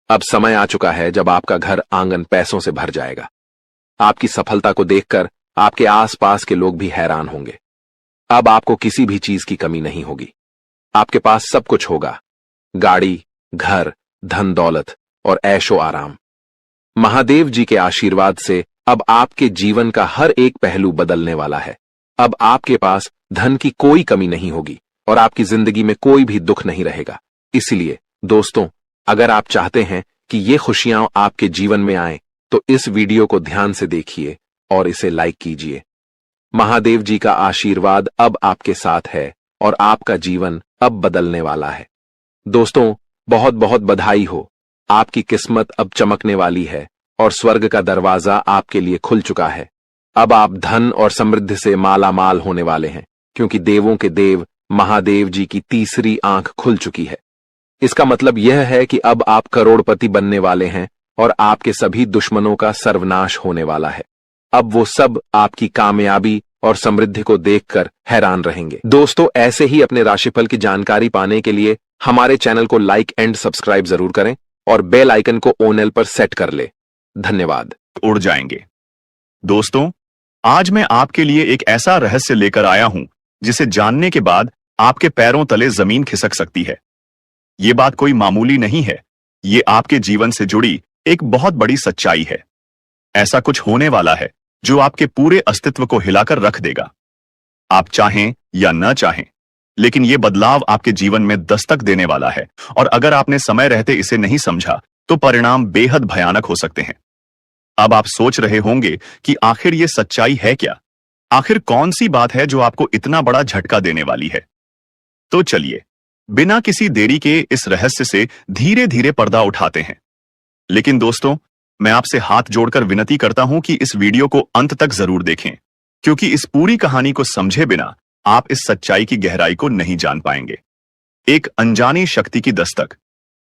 अब समय आ चुका है जब आपका घर आंगन पैसों से भर जाएगा। आपकी सफलता को देखकर आपके आसपास के लोग भी हैरान होंगे। अब आपको किसी भी चीज की कमी नहीं होगी। आपके पास सब कुछ होगा: गाड़ी, घर, धन दौलत और ऐशो आराम। महादेव जी के आशीर्वाद से अब आपके जीवन का हर एक पहलू बदलने वाला है। अब आपके पास धन की कोई कमी नहीं होगी और आपकी जिंदगी में कोई भी दुख नहीं रहेगा। इसलिए दोस्तों, अगर आप चाहते हैं कि ये खुशियां आपके जीवन में आए तो इस वीडियो को ध्यान से देखिए और इसे लाइक कीजिए। महादेव जी का आशीर्वाद अब आपके साथ है और आपका जीवन अब बदलने वाला है। दोस्तों, बहुत बहुत बधाई हो। आपकी किस्मत अब चमकने वाली है और स्वर्ग का दरवाजा आपके लिए खुल चुका है। अब आप धन और समृद्धि से माला माल होने वाले हैं, क्योंकि देवों के देव महादेव जी की तीसरी आंख खुल चुकी है। इसका मतलब यह है कि अब आप करोड़पति बनने वाले हैं और आपके सभी दुश्मनों का सर्वनाश होने वाला है। अब वो सब आपकी कामयाबी और समृद्धि को देखकर हैरान रहेंगे। दोस्तों, ऐसे ही अपने राशिफल की जानकारी पाने के लिए हमारे चैनल को लाइक एंड सब्सक्राइब जरूर करें और बेल आइकन को ऑल पर सेट कर ले। धन्यवाद। उड़ जाएंगे। दोस्तों, आज मैं आपके लिए एक ऐसा रहस्य लेकर आया हूं जिसे जानने के बाद आपके पैरों तले जमीन खिसक सकती है। ये बात कोई मामूली नहीं है, ये आपके जीवन से जुड़ी एक बहुत बड़ी सच्चाई है। ऐसा कुछ होने वाला है जो आपके पूरे अस्तित्व को हिलाकर रख देगा। आप चाहें या न चाहें, लेकिन ये बदलाव आपके जीवन में दस्तक देने वाला है, और अगर आपने समय रहते इसे नहीं समझा तो परिणाम बेहद भयानक हो सकते हैं। अब आप सोच रहे होंगे कि आखिर ये सच्चाई है क्या? आखिर कौन सी बात है जो आपको इतना बड़ा झटका देने वाली है? तो चलिए, बिना किसी देरी के इस रहस्य से धीरे धीरे पर्दा उठाते हैं। लेकिन दोस्तों, मैं आपसे हाथ जोड़कर विनती करता हूं कि इस वीडियो को अंत तक जरूर देखें, क्योंकि इस पूरी कहानी को समझे बिना आप इस सच्चाई की गहराई को नहीं जान पाएंगे। एक अनजानी शक्ति की दस्तक।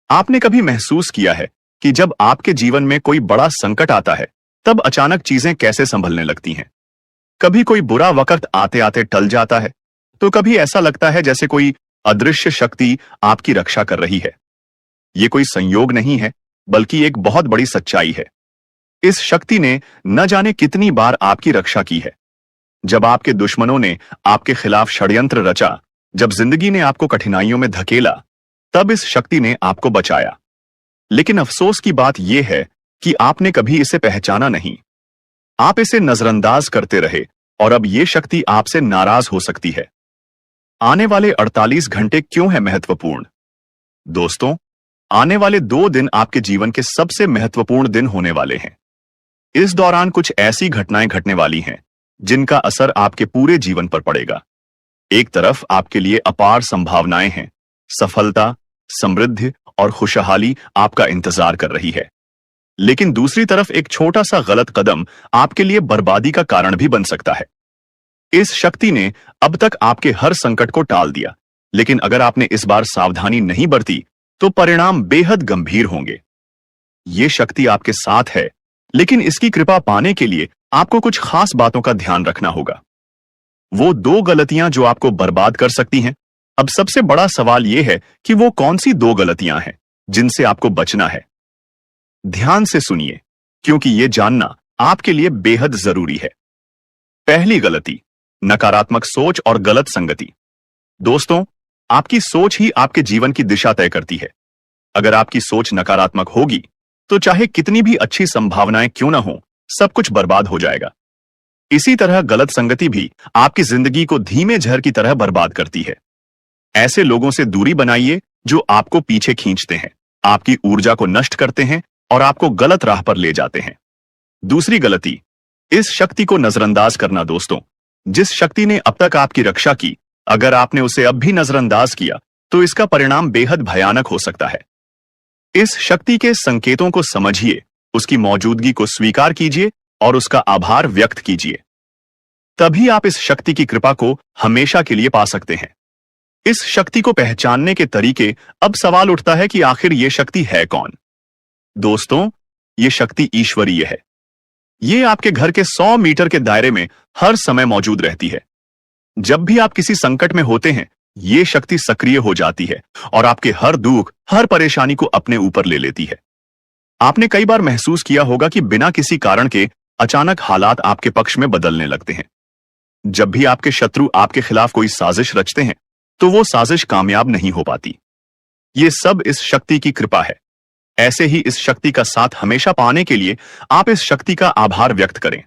आपने कभी महसूस किया है कि जब आपके जीवन में कोई बड़ा संकट आता है, तब अचानक चीजें कैसे संभलने लगती हैं? कभी कोई बुरा वक्त आते आते टल जाता है, तो कभी ऐसा लगता है जैसे कोई अदृश्य शक्ति आपकी रक्षा कर रही है। ये कोई संयोग नहीं है, बल्कि एक बहुत बड़ी सच्चाई है। इस शक्ति ने न जाने कितनी बार आपकी रक्षा की है। जब आपके दुश्मनों ने आपके खिलाफ षड्यंत्र रचा, जब जिंदगी ने आपको कठिनाइयों में धकेला, तब इस शक्ति ने आपको बचाया। लेकिन अफसोस की बात यह है कि आपने कभी इसे पहचाना नहीं। आप इसे नजरअंदाज करते रहे, और अब यह शक्ति आपसे नाराज हो सकती है। आने वाले 48 घंटे क्यों है महत्वपूर्ण? दोस्तों, आने वाले 2 दिन आपके जीवन के सबसे महत्वपूर्ण दिन होने वाले हैं। इस दौरान कुछ ऐसी घटनाएं घटने वाली हैं जिनका असर आपके पूरे जीवन पर पड़ेगा। एक तरफ आपके लिए अपार संभावनाएं हैं, सफलता, समृद्धि और खुशहाली आपका इंतजार कर रही है। लेकिन दूसरी तरफ एक छोटा सा गलत कदम आपके लिए बर्बादी का कारण भी बन सकता है। इस शक्ति ने अब तक आपके हर संकट को टाल दिया, लेकिन अगर आपने इस बार सावधानी नहीं बरती तो परिणाम बेहद गंभीर होंगे। ये शक्ति आपके साथ है, लेकिन इसकी कृपा पाने के लिए आपको कुछ खास बातों का ध्यान रखना होगा। वो 2 गलतियां जो आपको बर्बाद कर सकती हैं। अब सबसे बड़ा सवाल यह है कि वो कौन सी 2 गलतियां हैं जिनसे आपको बचना है। ध्यान से सुनिए, क्योंकि यह जानना आपके लिए बेहद जरूरी है। पहली गलती, नकारात्मक सोच और गलत संगति। दोस्तों, आपकी सोच ही आपके जीवन की दिशा तय करती है। अगर आपकी सोच नकारात्मक होगी, तो चाहे कितनी भी अच्छी संभावनाएं क्यों ना हो, सब कुछ बर्बाद हो जाएगा। इसी तरह गलत संगति भी आपकी जिंदगी को धीमे जहर की तरह बर्बाद करती है। ऐसे लोगों से दूरी बनाइए जो आपको पीछे खींचते हैं, आपकी ऊर्जा को नष्ट करते हैं और आपको गलत राह पर ले जाते हैं। दूसरी गलती, इस शक्ति को नजरअंदाज करना। दोस्तों, जिस शक्ति ने अब तक आपकी रक्षा की, अगर आपने उसे अब भी नजरअंदाज किया तो इसका परिणाम बेहद भयानक हो सकता है। इस शक्ति के संकेतों को समझिए, उसकी मौजूदगी को स्वीकार कीजिए और उसका आभार व्यक्त कीजिए। तभी आप इस शक्ति की कृपा को हमेशा के लिए पा सकते हैं। इस शक्ति को पहचानने के तरीके। अब सवाल उठता है कि आखिर यह शक्ति है कौन? दोस्तों, यह शक्ति ईश्वरीय है। यह आपके घर के 100 मीटर के दायरे में हर समय मौजूद रहती है। जब भी आप किसी संकट में होते हैं, यह शक्ति सक्रिय हो जाती है और आपके हर दुख, हर परेशानी को अपने ऊपर ले लेती है। आपने कई बार महसूस किया होगा कि बिना किसी कारण के अचानक हालात आपके पक्ष में बदलने लगते हैं। जब भी आपके शत्रु आपके खिलाफ कोई साजिश रचते हैं, तो वो साजिश कामयाब नहीं हो पाती। ये सब इस शक्ति की कृपा है। ऐसे ही इस शक्ति का साथ हमेशा पाने के लिए आप इस शक्ति का आभार व्यक्त करें।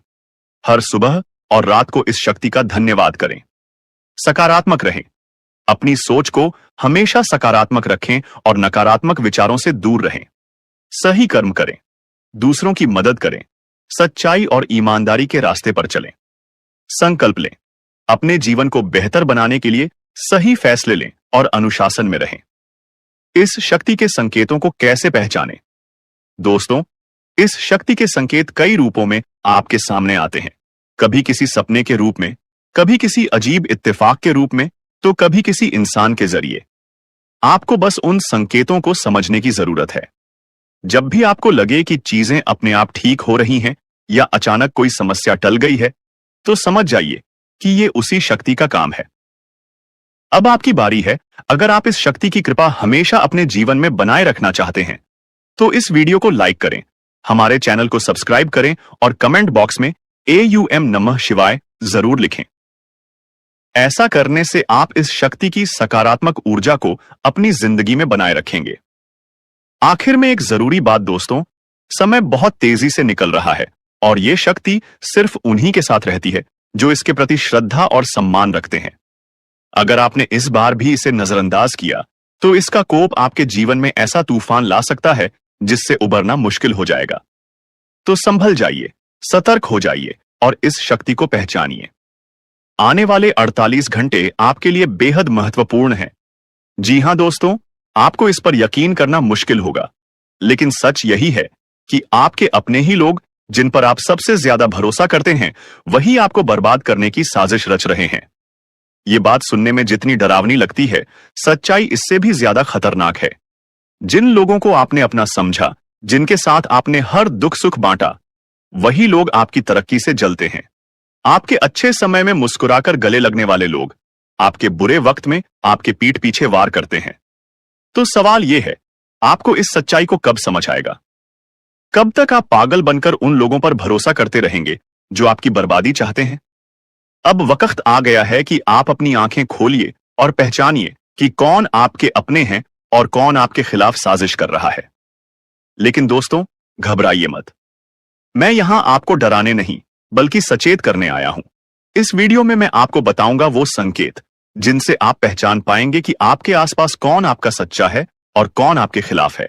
हर सुबह और रात को इस शक्ति का धन्यवाद करें। सकारात्मक रहें। अपनी सोच को हमेशा सकारात्मक रखें और नकारात्मक विचारों से दूर रहें। सही कर्म करें, दूसरों की मदद करें, सच्चाई और ईमानदारी के रास्ते पर चलें। संकल्प लें, अपने जीवन को बेहतर बनाने के लिए सही फैसले लें और अनुशासन में रहें। इस शक्ति के संकेतों को कैसे पहचानें? दोस्तों, इस शक्ति के संकेत कई रूपों में आपके सामने आते हैं। कभी किसी सपने के रूप में, कभी किसी अजीब इत्तेफाक के रूप में, तो कभी किसी इंसान के जरिए। आपको बस उन संकेतों को समझने की जरूरत है। जब भी आपको लगे कि चीजें अपने आप ठीक हो रही हैं या अचानक कोई समस्या टल गई है, तो समझ जाइए कि ये उसी शक्ति का काम है। अब आपकी बारी है। अगर आप इस शक्ति की कृपा हमेशा अपने जीवन में बनाए रखना चाहते हैं, तो इस वीडियो को लाइक करें, हमारे चैनल को सब्सक्राइब करें और कमेंट बॉक्स में AUM नमः शिवाय जरूर लिखें। ऐसा करने से आप इस शक्ति की सकारात्मक ऊर्जा को अपनी जिंदगी में बनाए रखेंगे। आखिर में एक जरूरी बात दोस्तों, समय बहुत तेजी से निकल रहा है और यह शक्ति सिर्फ उन्हीं के साथ रहती है जो इसके प्रति श्रद्धा और सम्मान रखते हैं। अगर आपने इस बार भी इसे नजरअंदाज किया तो इसका कोप आपके जीवन में ऐसा तूफान ला सकता है जिससे उबरना मुश्किल हो जाएगा। तो संभल जाइए, सतर्क हो जाइए और इस शक्ति को पहचानिए। आने वाले 48 घंटे आपके लिए बेहद महत्वपूर्ण हैं। जी हां दोस्तों, आपको इस पर यकीन करना मुश्किल होगा, लेकिन सच यही है कि आपके अपने ही लोग जिन पर आप सबसे ज्यादा भरोसा करते हैं, वही आपको बर्बाद करने की साजिश रच रहे हैं। ये बात सुनने में जितनी डरावनी लगती है, सच्चाई इससे भी ज्यादा खतरनाक है। जिन लोगों को आपने अपना समझा, जिनके साथ आपने हर दुख सुख बांटा, वही लोग आपकी तरक्की से जलते हैं। आपके अच्छे समय में मुस्कुराकर गले लगने वाले लोग आपके बुरे वक्त में आपके पीठ पीछे वार करते हैं। तो सवाल यह है, आपको इस सच्चाई को कब समझ आएगा? कब तक आप पागल बनकर उन लोगों पर भरोसा करते रहेंगे जो आपकी बर्बादी चाहते हैं? अब वक्त आ गया है कि आप अपनी आंखें खोलिए और पहचानिए कि कौन आपके अपने हैं और कौन आपके खिलाफ साजिश कर रहा है। लेकिन दोस्तों, घबराइए मत। मैं यहां आपको डराने नहीं, बल्कि सचेत करने आया हूं। इस वीडियो में मैं आपको बताऊंगा वो संकेत जिनसे आप पहचान पाएंगे कि आपके आसपास कौन आपका सच्चा है और कौन आपके खिलाफ है।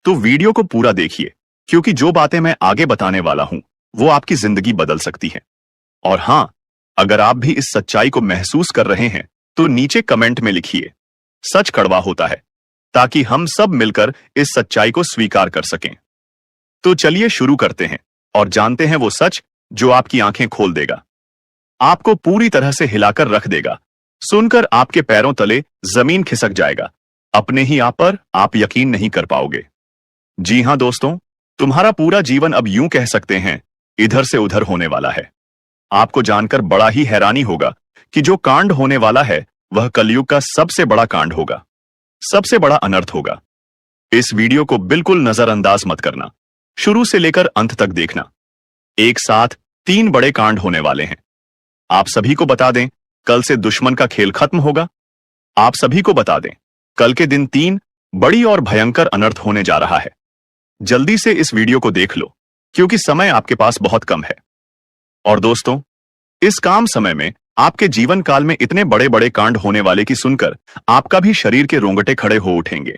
तो वीडियो को पूरा देखिए, क्योंकि जो बातें मैं आगे बताने वाला हूं वो आपकी जिंदगी बदल सकती है। और हां, अगर आप भी इस सच्चाई को महसूस कर रहे हैं तो नीचे कमेंट में लिखिए, सच कड़वा होता है, ताकि हम सब मिलकर इस सच्चाई को स्वीकार कर सकें। तो चलिए शुरू करते हैं और जानते हैं वो सच जो आपकी आंखें खोल देगा, आपको पूरी तरह से हिलाकर रख देगा। सुनकर आपके पैरों तले जमीन खिसक जाएगा। अपने ही आप पर आप यकीन नहीं कर पाओगे। जी हां दोस्तों, तुम्हारा पूरा जीवन अब यूं कह सकते हैं इधर से उधर होने वाला है। आपको जानकर बड़ा ही हैरानी होगा कि जो कांड होने वाला है वह कलयुग का सबसे बड़ा कांड होगा, सबसे बड़ा अनर्थ होगा। इस वीडियो को बिल्कुल नजरअंदाज मत करना, शुरू से लेकर अंत तक देखना। एक साथ 3 बड़े कांड होने वाले हैं। आप सभी को बता दें, कल से दुश्मन का खेल खत्म होगा। आप सभी को बता दें, कल के दिन 3 बड़ी और भयंकर अनर्थ होने जा रहा है। जल्दी से इस वीडियो को देख लो, क्योंकि समय आपके पास बहुत कम है। और दोस्तों, इस काम समय में आपके जीवन काल में इतने बड़े बड़े कांड होने वाले की सुनकर आपका भी शरीर के रोंगटे खड़े हो उठेंगे।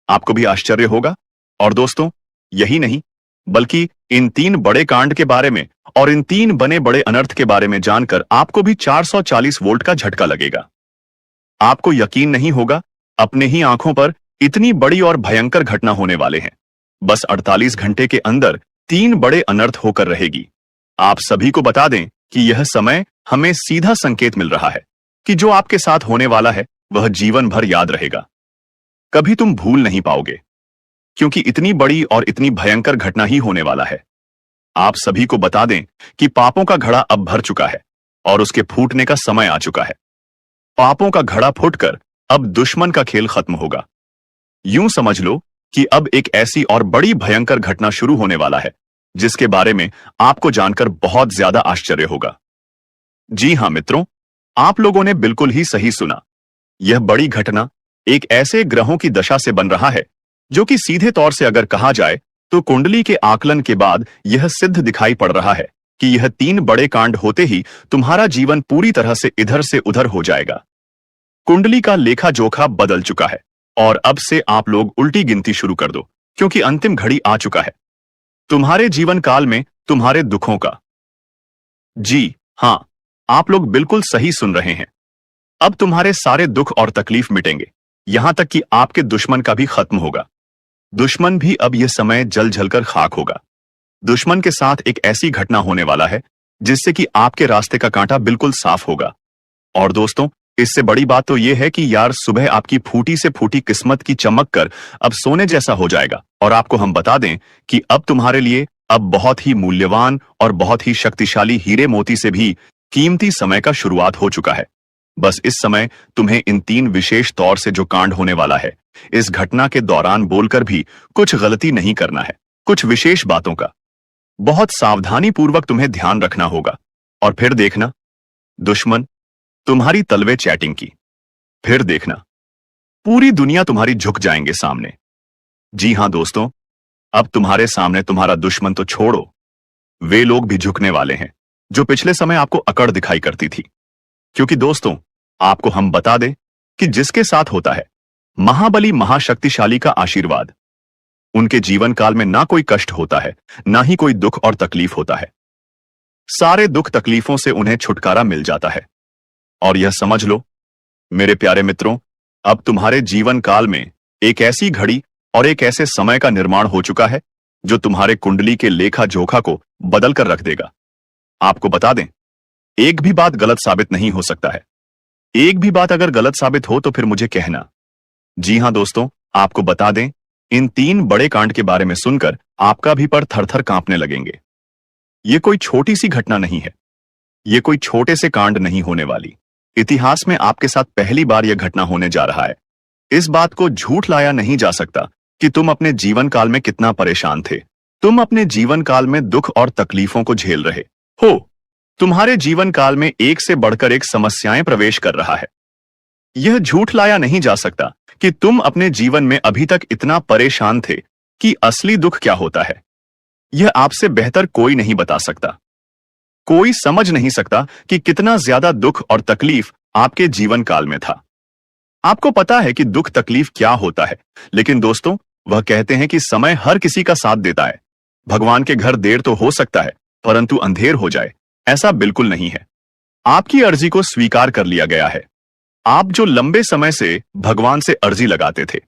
आपको भी आश्चर्य होगा। और दोस्तों, यही नहीं, बल्कि इन 3 बड़े कांड के बारे में और इन 3 बने बड़े अनर्थ के बारे में जानकर आपको भी 440 वोल्ट का झटका लगेगा। आपको यकीन नहीं होगा, अपने ही आंखों पर इतनी बड़ी और भयंकर घटना होने वाले हैं। बस 48 घंटे के अंदर 3 बड़े अनर्थ होकर रहेगी। आप सभी को बता दें कि यह समय हमें सीधा संकेत मिल रहा है कि जो आपके साथ होने वाला है वह जीवन भर याद रहेगा। कभी तुम भूल नहीं पाओगे, क्योंकि इतनी बड़ी और इतनी भयंकर घटना ही होने वाला है। आप सभी को बता दें कि पापों का घड़ा अब भर चुका है और उसके फूटने का समय आ चुका है। पापों का घड़ा फूटकर अब दुश्मन का खेल खत्म होगा। यूं समझ लो कि अब एक ऐसी और बड़ी भयंकर घटना शुरू होने वाला है जिसके बारे में आपको जानकर बहुत ज्यादा आश्चर्य होगा। जी हां मित्रों, आप लोगों ने बिल्कुल ही सही सुना। यह बड़ी घटना एक ऐसे ग्रहों की दशा से बन रहा है जो कि सीधे तौर से अगर कहा जाए तो कुंडली के आकलन के बाद यह सिद्ध दिखाई पड़ रहा है कि यह 3 बड़े कांड होते ही तुम्हारा जीवन पूरी तरह से इधर से उधर हो जाएगा। कुंडली का लेखा जोखा बदल चुका है और अब से आप लोग उल्टी गिनती शुरू कर दो, क्योंकि अंतिम घड़ी आ चुका है तुम्हारे जीवन काल में तुम्हारे दुखों का। जी हां, आप लोग बिल्कुल सही सुन रहे हैं। अब तुम्हारे सारे दुख और तकलीफ मिटेंगे, यहां तक कि आपके दुश्मन का भी खत्म होगा। दुश्मन भी अब यह समय जल जलकर खाक होगा। दुश्मन के साथ एक ऐसी घटना होने वाला है जिससे कि आपके रास्ते का कांटा बिल्कुल साफ होगा। और दोस्तों, इससे बड़ी बात तो यह है कि यार, सुबह आपकी फूटी से फूटी किस्मत की चमक कर अब सोने जैसा हो जाएगा। और आपको हम बता दें कि अब तुम्हारे लिए अब बहुत ही मूल्यवान और बहुत ही शक्तिशाली हीरे मोती से भी कीमती समय का शुरुआत हो चुका है। बस इस समय तुम्हें इन 3 विशेष तौर से जो कांड होने वाला है, इस घटना के दौरान बोलकर भी कुछ गलती नहीं करना है। कुछ विशेष बातों का बहुत सावधानी पूर्वक तुम्हें ध्यान रखना होगा। और फिर देखना, दुश्मन तुम्हारी तलवे चैटिंग की। फिर देखना, पूरी दुनिया तुम्हारी झुक जाएंगे सामने। जी हां दोस्तों, अब तुम्हारे सामने तुम्हारा दुश्मन तो छोड़ो, वे लोग भी झुकने वाले हैं जो पिछले समय आपको अकड़ दिखाई करती थी। क्योंकि दोस्तों, आपको हम बता दें कि जिसके साथ होता है महाबली महाशक्तिशाली का आशीर्वाद, उनके जीवन काल में ना कोई कष्ट होता है, ना ही कोई दुख और तकलीफ होता है। सारे दुख तकलीफों से उन्हें छुटकारा मिल जाता है। और यह समझ लो मेरे प्यारे मित्रों, अब तुम्हारे जीवन काल में एक ऐसी घड़ी और एक ऐसे समय का निर्माण हो चुका है जो तुम्हारे कुंडली के लेखा जोखा को बदल कर रख देगा। आपको बता दें, एक भी बात गलत साबित नहीं हो सकता है। एक भी बात अगर गलत साबित हो तो फिर मुझे कहना। जी हां दोस्तों, आपको बता दें, इन 3 बड़े कांड के बारे में सुनकर आपका भी पर थर-थर कांपने लगेंगे। ये कोई छोटी सी घटना नहीं है, ये कोई छोटे से कांड नहीं होने वाली। इतिहास में आपके साथ पहली बार यह घटना होने जा रहा है। इस बात को झूठ लाया नहीं जा सकता कि तुम अपने जीवन काल में कितना परेशान थे। तुम अपने जीवन काल में दुख और तकलीफों को झेल रहे हो। तुम्हारे जीवन काल में एक से बढ़कर एक समस्याएं प्रवेश कर रहा है। यह झूठ लाया नहीं जा सकता कि तुम अपने जीवन में अभी तक इतना परेशान थे कि असली दुख क्या होता है यह आपसे बेहतर कोई नहीं बता सकता। कोई समझ नहीं सकता कि कितना ज्यादा दुख और तकलीफ आपके जीवन काल में था। आपको पता है कि दुख तकलीफ क्या होता है, लेकिन दोस्तों, वह कहते हैं कि समय हर किसी का साथ देता है। भगवान के घर देर तो हो सकता है, परंतु अंधेर हो जाए ऐसा बिल्कुल नहीं है। आपकी अर्जी को स्वीकार कर लिया गया है। आप जो लंबे समय से भगवान से अर्जी लगाते थे,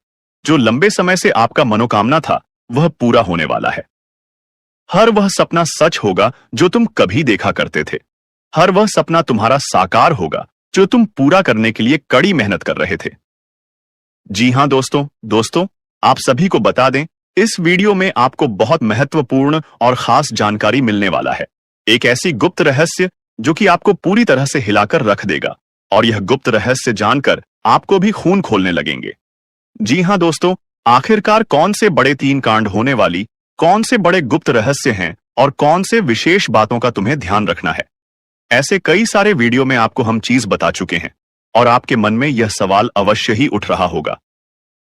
जो लंबे समय से आपका मनोकामना था, वह पूरा होने वाला है। हर वह सपना सच होगा जो तुम कभी देखा करते थे। हर वह सपना तुम्हारा साकार होगा जो तुम पूरा करने के लिए कड़ी मेहनत कर रहे थे। जी हां दोस्तों, आप सभी को बता दें, इस वीडियो में आपको बहुत महत्वपूर्ण और खास जानकारी मिलने वाला है। एक ऐसी गुप्त रहस्य जो कि आपको पूरी तरह से हिलाकर रख देगा, और यह गुप्त रहस्य जानकर आपको भी खून खोलने लगेंगे। जी हां दोस्तों, आखिरकार कौन से बड़े 3 कांड होने वाली, कौन से बड़े गुप्त रहस्य हैं और कौन से विशेष बातों का तुम्हें ध्यान रखना है। ऐसे कई सारे वीडियो में आपको हम चीज बता चुके हैं और आपके मन में यह सवाल अवश्य ही उठ रहा होगा।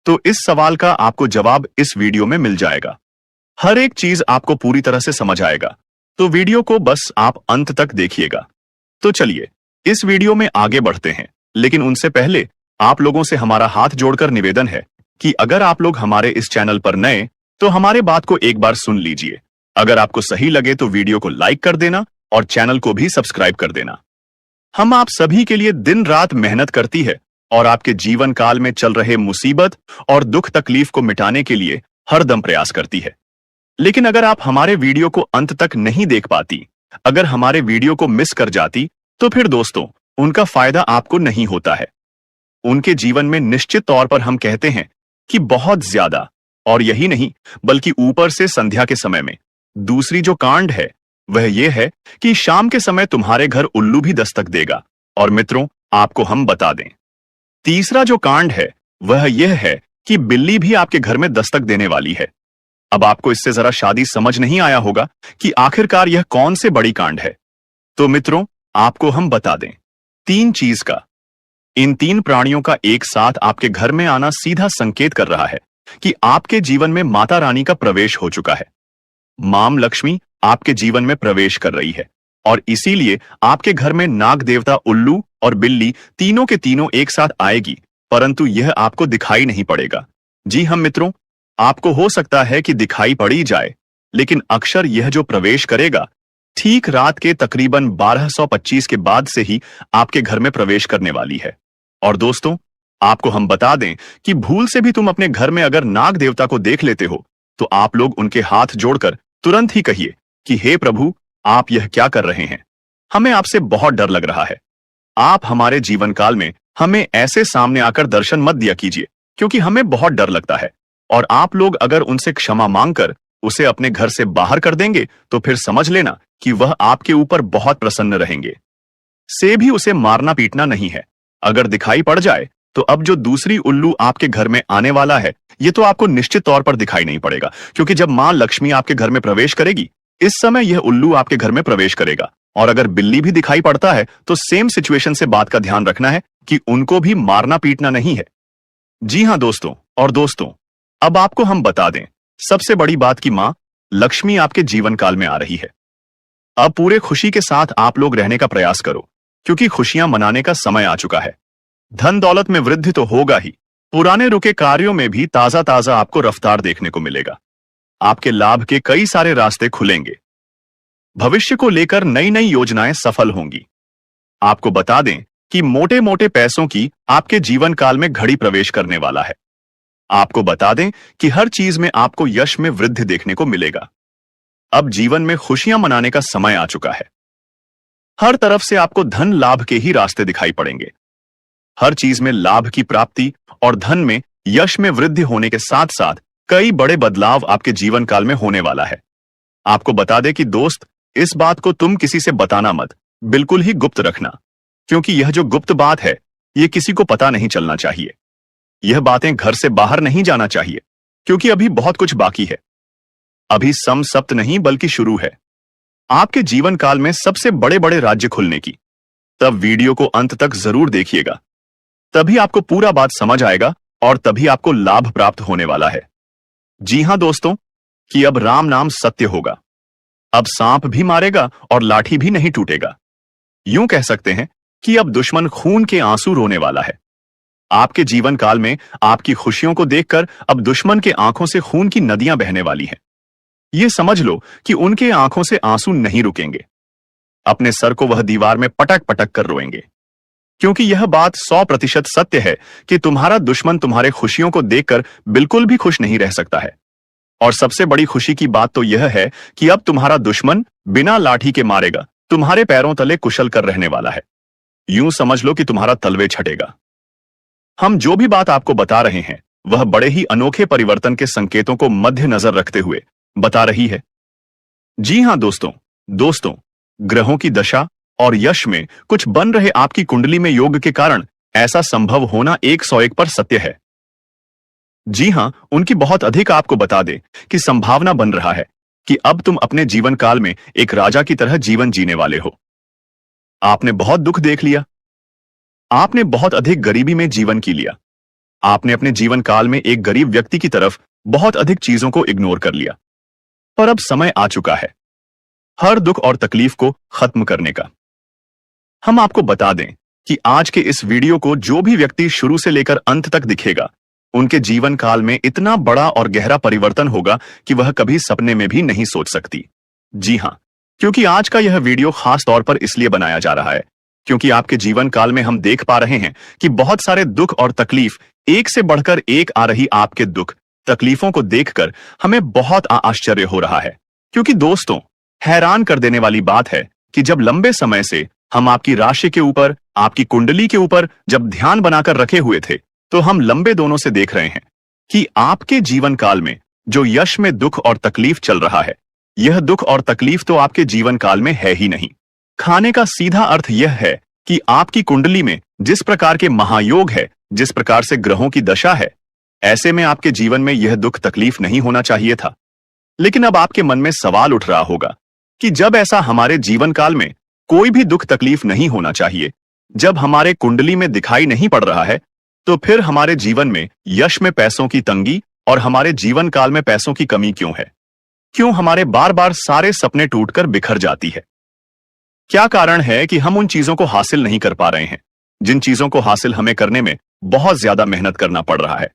तो इस सवाल का आपको जवाब इस वीडियो में मिल जाएगा। हर एक चीज आपको पूरी तरह से समझ आएगा, तो वीडियो को बस आप अंत तक देखिएगा। तो चलिए इस वीडियो में आगे बढ़ते हैं, लेकिन उनसे पहले आप लोगों से हमारा हाथ जोड़कर निवेदन है कि अगर आप लोग हमारे इस चैनल पर नए तो हमारे बात को एक बार सुन लीजिए। अगर आपको सही लगे तो वीडियो को लाइक कर देना और चैनल को भी सब्सक्राइब कर देना। हम आप सभी के लिए दिन रात मेहनत करती है और आपके जीवन काल में चल रहे मुसीबत और दुख तकलीफ को मिटाने के लिए हरदम प्रयास करती है। लेकिन अगर आप हमारे वीडियो को अंत तक नहीं देख पाती, अगर हमारे वीडियो को मिस कर जाती, तो फिर दोस्तों उनका फायदा आपको नहीं होता है। उनके जीवन में निश्चित तौर पर हम कहते हैं कि बहुत ज्यादा, और यही नहीं बल्कि ऊपर से संध्या के समय में दूसरी जो कांड है वह यह है कि शाम के समय तुम्हारे घर उल्लू भी दस्तक देगा। और मित्रों, आपको हम बता दें, तीसरा जो कांड है वह यह है कि बिल्ली भी आपके घर में दस्तक देने वाली है। अब आपको इससे जरा शादी समझ नहीं आया होगा कि आखिरकार यह कौन से बड़ी कांड है। तो मित्रों, आपको हम बता दें, 3 चीज का, इन 3 प्राणियों का एक साथ आपके घर में आना सीधा संकेत कर रहा है कि आपके जीवन में माता रानी का प्रवेश हो चुका है। मां लक्ष्मी आपके जीवन में प्रवेश कर रही है और इसीलिए आपके घर में नाग देवता उल्लू और बिल्ली तीनों के तीनों एक साथ आएगी, परंतु यह आपको दिखाई नहीं पड़ेगा। जी हम मित्रों, आपको हो सकता है कि दिखाई पड़ी जाए, लेकिन अक्षर यह जो प्रवेश करेगा ठीक रात के तकरीबन 1225 के बाद से ही आपके घर में प्रवेश करने वाली है। और दोस्तों, आपको हम बता दें कि भूल से भी तुम अपने घर में अगर नाग देवता को देख लेते हो तो आप लोग उनके हाथ जोड़कर तुरंत ही कहिए कि हे प्रभु, आप यह क्या कर रहे हैं? हमें आपसे बहुत डर लग रहा है। आप हमारे जीवन काल में हमें ऐसे सामने आकर दर्शन मत दिया कीजिए, क्योंकि हमें बहुत डर लगता है। और आप लोग अगर उनसे क्षमा मांगकर उसे अपने घर से बाहर कर देंगे तो फिर समझ लेना कि वह आपके ऊपर बहुत प्रसन्न रहेंगे। से भी उसे मारना पीटना नहीं है। अगर दिखाई पड़ जाए तो अब जो दूसरी उल्लू आपके घर में आने वाला है, ये तो आपको निश्चित तौर पर दिखाई नहीं पड़ेगा, क्योंकि जब मां लक्ष्मी आपके घर में प्रवेश करेगी, इस समय यह उल्लू आपके घर में प्रवेश करेगा। और अगर बिल्ली भी दिखाई पड़ता है तो सेम सिचुएशन से बात का ध्यान रखना है कि उनको भी मारना पीटना नहीं है। जी हां दोस्तों, और दोस्तों अब आपको हम बता दें सबसे बड़ी बात कि मां लक्ष्मी आपके जीवन काल में आ रही है। अब पूरे खुशी के साथ आप लोग रहने का प्रयास करो, क्योंकि खुशियां मनाने का समय आ चुका है। धन दौलत में वृद्धि तो होगा ही, पुराने रुके कार्यों में भी ताजा ताजा आपको रफ्तार देखने को मिलेगा। आपके लाभ के कई सारे रास्ते खुलेंगे। भविष्य को लेकर नई नई योजनाएं सफल होंगी। आपको बता दें कि मोटे मोटे पैसों की आपके जीवन काल में घड़ी प्रवेश करने वाला है। आपको बता दें कि हर चीज में आपको यश में वृद्धि देखने को मिलेगा। अब जीवन में खुशियां मनाने का समय आ चुका है। हर तरफ से आपको धन लाभ के ही रास्ते दिखाई पड़ेंगे। हर चीज में लाभ की प्राप्ति और धन में यश में वृद्धि होने के साथ साथ कई बड़े बदलाव आपके जीवन काल में होने वाला है। आपको बता दें कि दोस्त, इस बात को तुम किसी से बताना मत, बिल्कुल ही गुप्त रखना, क्योंकि यह जो गुप्त बात है यह किसी को पता नहीं चलना चाहिए। यह बातें घर से बाहर नहीं जाना चाहिए, क्योंकि अभी बहुत कुछ बाकी है। अभी सम सप्त नहीं बल्कि शुरू है आपके जीवन काल में सबसे बड़े बड़े राज्य खुलने की। तब वीडियो को अंत तक जरूर देखिएगा, तभी आपको पूरा बात समझ आएगा और तभी आपको लाभ प्राप्त होने वाला है। जी हां दोस्तों, कि अब राम नाम सत्य होगा। अब सांप भी मारेगा और लाठी भी नहीं टूटेगा। यूं कह सकते हैं कि अब दुश्मन खून के आंसू रोने वाला है। आपके जीवन काल में आपकी खुशियों को देखकर अब दुश्मन के आंखों से खून की नदियां बहने वाली हैं। यह समझ लो कि उनके आंखों से आंसू नहीं रुकेंगे। अपने सर को वह दीवार में पटक पटक कर रोएंगे, क्योंकि यह बात 100% सत्य है कि तुम्हारा दुश्मन तुम्हारे खुशियों को देखकर बिल्कुल भी खुश नहीं रह सकता है। और सबसे बड़ी खुशी की बात तो यह है कि अब तुम्हारा दुश्मन बिना लाठी के मारेगा तुम्हारे पैरों तले कुशल कर रहने वाला है। यूं समझ लो कि तुम्हारा तलवे छटेगा। हम जो भी बात आपको बता रहे हैं वह बड़े ही अनोखे परिवर्तन के संकेतों को मद्देनजर रखते हुए बता रही है। जी हां दोस्तों, ग्रहों की दशा और यश में कुछ बन रहे आपकी कुंडली में योग के कारण ऐसा संभव होना 101 पर सत्य है। जी हां, उनकी बहुत अधिक आपको बता दे कि संभावना बन रहा है कि अब तुम अपने जीवन काल में एक राजा की तरह जीवन जीने वाले हो। आपने बहुत दुख देख लिया, आपने बहुत अधिक गरीबी में जीवन की लिया, आपने अपने जीवन काल में एक गरीब व्यक्ति की तरफ बहुत अधिक चीजों को इग्नोर कर लिया। पर अब समय आ चुका है हर दुख और तकलीफ को खत्म करने का। हम आपको बता दें कि आज के इस वीडियो को जो भी व्यक्ति शुरू से लेकर अंत तक दिखेगा, उनके जीवन काल में इतना बड़ा और गहरा परिवर्तन होगा कि वह कभी सपने में भी नहीं सोच सकती। जी हां, क्योंकि आज का यह वीडियो खास तौर पर इसलिए बनाया जा रहा है क्योंकि आपके जीवन काल में हम देख पा रहे हैं कि बहुत सारे दुख और तकलीफ एक से बढ़कर एक आ रही। आपके दुख तकलीफों को देखकर हमें बहुत आश्चर्य हो रहा है, क्योंकि दोस्तों, हैरान कर देने वाली बात है कि जब लंबे समय से हम आपकी राशि के ऊपर, आपकी कुंडली के ऊपर जब ध्यान बनाकर रखे हुए थे, तो हम लंबे दोनों से देख रहे हैं कि आपके जीवन काल में जो यश में दुख और तकलीफ चल रहा है, यह दुख और तकलीफ तो आपके जीवन काल में है ही नहीं। खाने का सीधा अर्थ यह है कि आपकी कुंडली में जिस प्रकार के महायोग है, जिस प्रकार से ग्रहों की दशा है, ऐसे में आपके जीवन में यह दुख तकलीफ नहीं होना चाहिए था। लेकिन अब आपके मन में सवाल उठ रहा होगा कि जब ऐसा हमारे जीवन काल में कोई भी दुख तकलीफ नहीं होना चाहिए, जब हमारे कुंडली में दिखाई नहीं पड़ रहा है, तो फिर हमारे जीवन में यश में पैसों की तंगी और हमारे जीवन काल में पैसों की कमी क्यों है? क्यों हमारे बार बार सारे सपने टूटकर बिखर जाती है? क्या कारण है कि हम उन चीजों को हासिल नहीं कर पा रहे हैं जिन चीजों को हासिल हमें करने में बहुत ज्यादा मेहनत करना पड़ रहा है?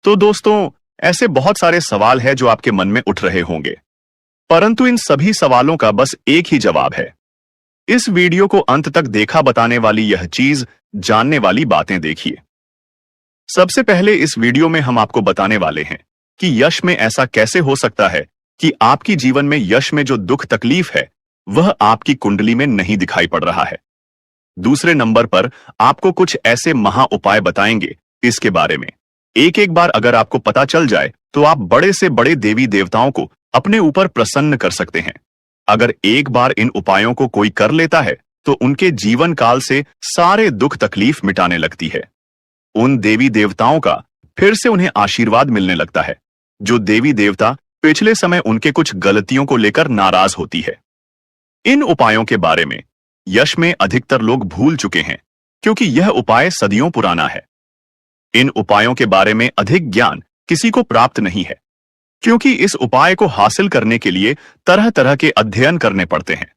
तो दोस्तों, ऐसे बहुत सारे सवाल हैं जो आपके मन में उठ रहे होंगे, परंतु इन सभी सवालों का बस एक ही जवाब है। इस वीडियो को अंत तक देखा बताने वाली यह चीज, जानने वाली बातें देखिए। सबसे पहले इस वीडियो में हम आपको बताने वाले हैं कि यश में ऐसा कैसे हो सकता है कि आपकी जीवन में यश में जो दुख तकलीफ है वह आपकी कुंडली में नहीं दिखाई पड़ रहा है। दूसरे नंबर पर आपको कुछ ऐसे महा उपाय बताएंगे इसके बारे में। एक एक बार अगर आपको पता चल जाए तो आप बड़े से बड़े देवी देवताओं को अपने ऊपर प्रसन्न कर सकते हैं। अगर एक बार इन उपायों को कोई कर लेता है तो उनके जीवन काल से सारे दुख तकलीफ मिटाने लगती है। उन देवी देवताओं का फिर से उन्हें आशीर्वाद मिलने लगता है। जो देवी देवता पिछले समय उनके कुछ गलतियों को लेकर नाराज होती है। इन उपायों के बारे में यश में अधिकतर लोग भूल चुके हैं, क्योंकि यह उपाय सदियों पुराना है। इन उपायों के बारे में अधिक ज्ञान किसी को प्राप्त नहीं है, क्योंकि इस उपाय को हासिल करने के लिए तरह तरह के अध्ययन करने पड़ते हैं,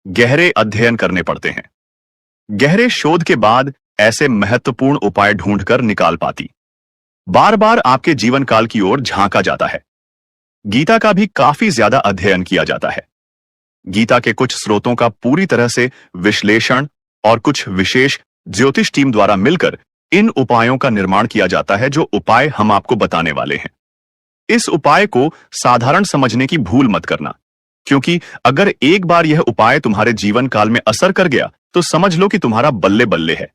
गहरे अध्ययन करने पड़ते हैं। गहरे शोध के बाद ऐसे महत्वपूर्ण उपाय ढूंढकर निकाल पाती। बार बार आपके जीवन काल की ओर झांका जाता है। गीता का भी काफी ज्यादा अध्ययन किया जाता है। गीता के कुछ स्रोतों का पूरी तरह से विश्लेषण और कुछ विशेष ज्योतिष टीम द्वारा मिलकर इन उपायों का निर्माण किया जाता है, जो उपाय हम आपको बताने वाले हैं। इस उपाय को साधारण समझने की भूल मत करना, क्योंकि अगर एक बार यह उपाय तुम्हारे जीवन काल में असर कर गया तो समझ लो कि तुम्हारा बल्ले बल्ले है।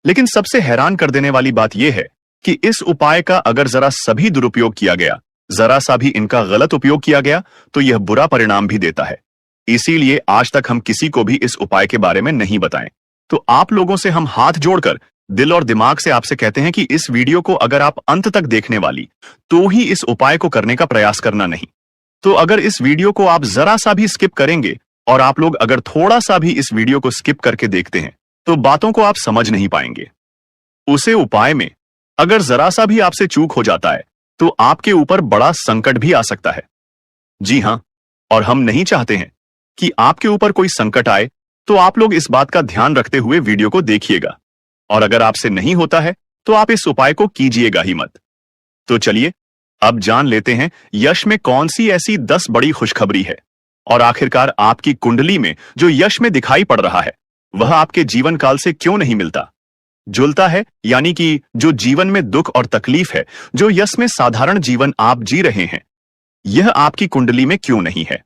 लेकिन सबसे हैरान कर देने वाली बात यह है कि इस उपाय का अगर जरा सभी दुरुपयोग किया गया, जरा सा भी इनका गलत उपयोग किया गया, तो यह बुरा परिणाम भी देता है। इसीलिए आज तक हम किसी को भी इस उपाय के बारे में नहीं बताएं। तो आप लोगों से हम हाथ जोड़कर दिल और दिमाग से आपसे कहते हैं कि इस वीडियो को अगर आप अंत तक देखने वाली तो ही इस उपाय को करने का प्रयास करना, नहीं तो अगर इस वीडियो को आप जरा सा भी स्किप करेंगे, और आप लोग अगर थोड़ा सा भी इस वीडियो को स्किप करके देखते हैं, तो बातों को आप समझ नहीं पाएंगे। उसे उपाय में अगर जरा सा भी आपसे चूक हो जाता है तो आपके ऊपर बड़ा संकट भी आ सकता है। जी हां, और हम नहीं चाहते हैं कि आपके ऊपर कोई संकट आए, तो आप लोग इस बात का ध्यान रखते हुए वीडियो को देखिएगा। और अगर आपसे नहीं होता है तो आप इस उपाय को कीजिएगा ही मत। तो चलिए अब जान लेते हैं यश में कौन सी ऐसी 10 बड़ी खुशखबरी है, और आखिरकार आपकी कुंडली में जो यश में दिखाई पड़ रहा है वह आपके जीवन काल से क्यों नहीं मिलता जुलता है, यानी कि जो जीवन में दुख और तकलीफ है, जो यश में साधारण जीवन आप जी रहे हैं, यह आपकी कुंडली में क्यों नहीं है।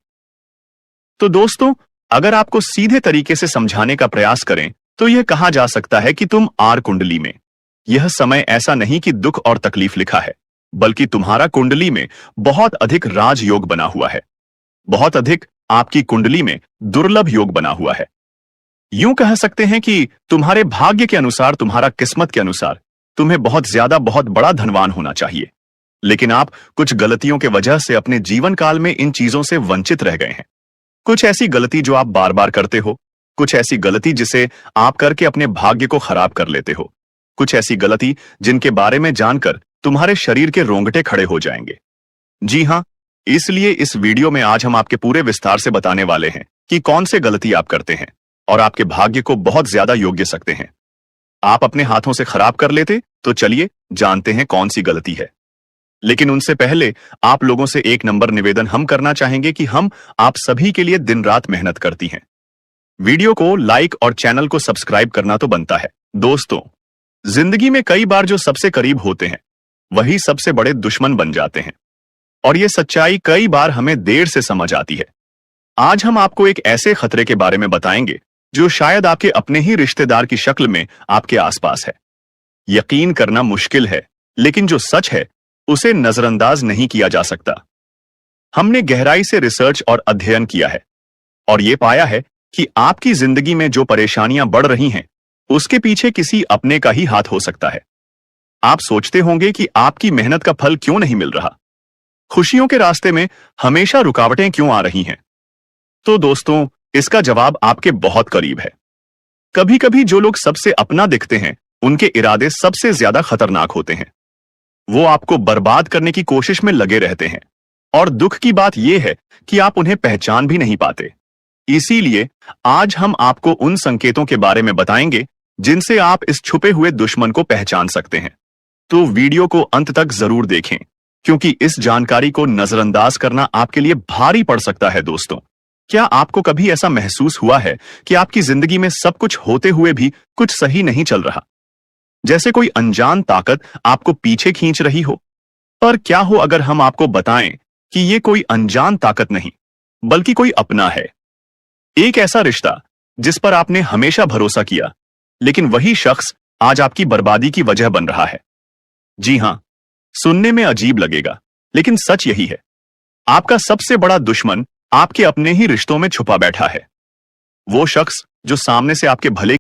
तो दोस्तों, अगर आपको सीधे तरीके से समझाने का प्रयास करें तो यह कहा जा सकता है कि तुम आर कुंडली में, यह समय ऐसा नहीं कि दुख और तकलीफ लिखा है, बल्कि तुम्हारा कुंडली में बहुत अधिक राजयोग बना हुआ है। बहुत अधिक आपकी कुंडली में दुर्लभ योग बना हुआ है। यूं कह सकते हैं कि तुम्हारे भाग्य के अनुसार, तुम्हारा किस्मत के अनुसार तुम्हें बहुत ज्यादा, बहुत बड़ा धनवान होना चाहिए, लेकिन आप कुछ गलतियों के वजह से अपने जीवन काल में इन चीजों से वंचित रह गए हैं। कुछ ऐसी गलती जो आप बार बार करते हो, कुछ ऐसी गलती जिसे आप करके अपने भाग्य को खराब कर लेते हो, कुछ ऐसी गलती जिनके बारे में जानकर तुम्हारे शरीर के रोंगटे खड़े हो जाएंगे। जी हां, इसलिए इस वीडियो में आज हम आपके पूरे विस्तार से बताने वाले हैं कि कौन से गलती आप करते हैं और आपके भाग्य को बहुत ज्यादा योग्य सकते हैं। आप अपने हाथों से खराब कर लेते, तो चलिए जानते हैं कौन सी गलती है। लेकिन उनसे पहले आप लोगों से एक नंबर निवेदन हम करना चाहेंगे कि हम आप सभी के लिए दिन रात मेहनत करती हैं। वीडियो को लाइक और चैनल को सब्सक्राइब करना तो बनता है। दोस्तों, जिंदगी में कई बार जो सबसे करीब होते हैं वही सबसे बड़े दुश्मन बन जाते हैं, और ये सच्चाई कई बार हमें देर से समझ आती है। आज हम आपको एक ऐसे खतरे के बारे में बताएंगे जो शायद आपके अपने ही रिश्तेदार की शक्ल में आपके आसपास है। यकीन करना मुश्किल है, लेकिन जो सच है उसे नजरअंदाज नहीं किया जा सकता। हमने गहराई से रिसर्च और अध्ययन किया है और यह पाया है कि आपकी जिंदगी में जो परेशानियां बढ़ रही हैं, उसके पीछे किसी अपने का ही हाथ हो सकता है। आप सोचते होंगे कि आपकी मेहनत का फल क्यों नहीं मिल रहा, खुशियों के रास्ते में हमेशा रुकावटें क्यों आ रही हैं। तो दोस्तों, इसका जवाब आपके बहुत करीब है। कभी कभी जो लोग सबसे अपना दिखते हैं, उनके इरादे सबसे ज्यादा खतरनाक होते हैं। वो आपको बर्बाद करने की कोशिश में लगे रहते हैं, और दुख की बात यह है कि आप उन्हें पहचान भी नहीं पाते। इसीलिए आज हम आपको उन संकेतों के बारे में बताएंगे जिनसे आप इस छुपे हुए दुश्मन को पहचान सकते हैं। तो वीडियो को अंत तक जरूर देखें, क्योंकि इस जानकारी को नजरअंदाज करना आपके लिए भारी पड़ सकता है। दोस्तों, क्या आपको कभी ऐसा महसूस हुआ है कि आपकी जिंदगी में सब कुछ होते हुए भी कुछ सही नहीं चल रहा, जैसे कोई अनजान ताकत आपको पीछे खींच रही हो? पर क्या हो अगर हम आपको बताएं कि ये कोई अनजान ताकत नहीं, बल्कि कोई अपना है। एक ऐसा रिश्ता जिस पर आपने हमेशा भरोसा किया, लेकिन वही शख्स आज आपकी बर्बादी की वजह बन रहा है। जी हां, सुनने में अजीब लगेगा, लेकिन सच यही है। आपका सबसे बड़ा दुश्मन आपके अपने ही रिश्तों में छुपा बैठा है। वो शख्स जो सामने से आपके भले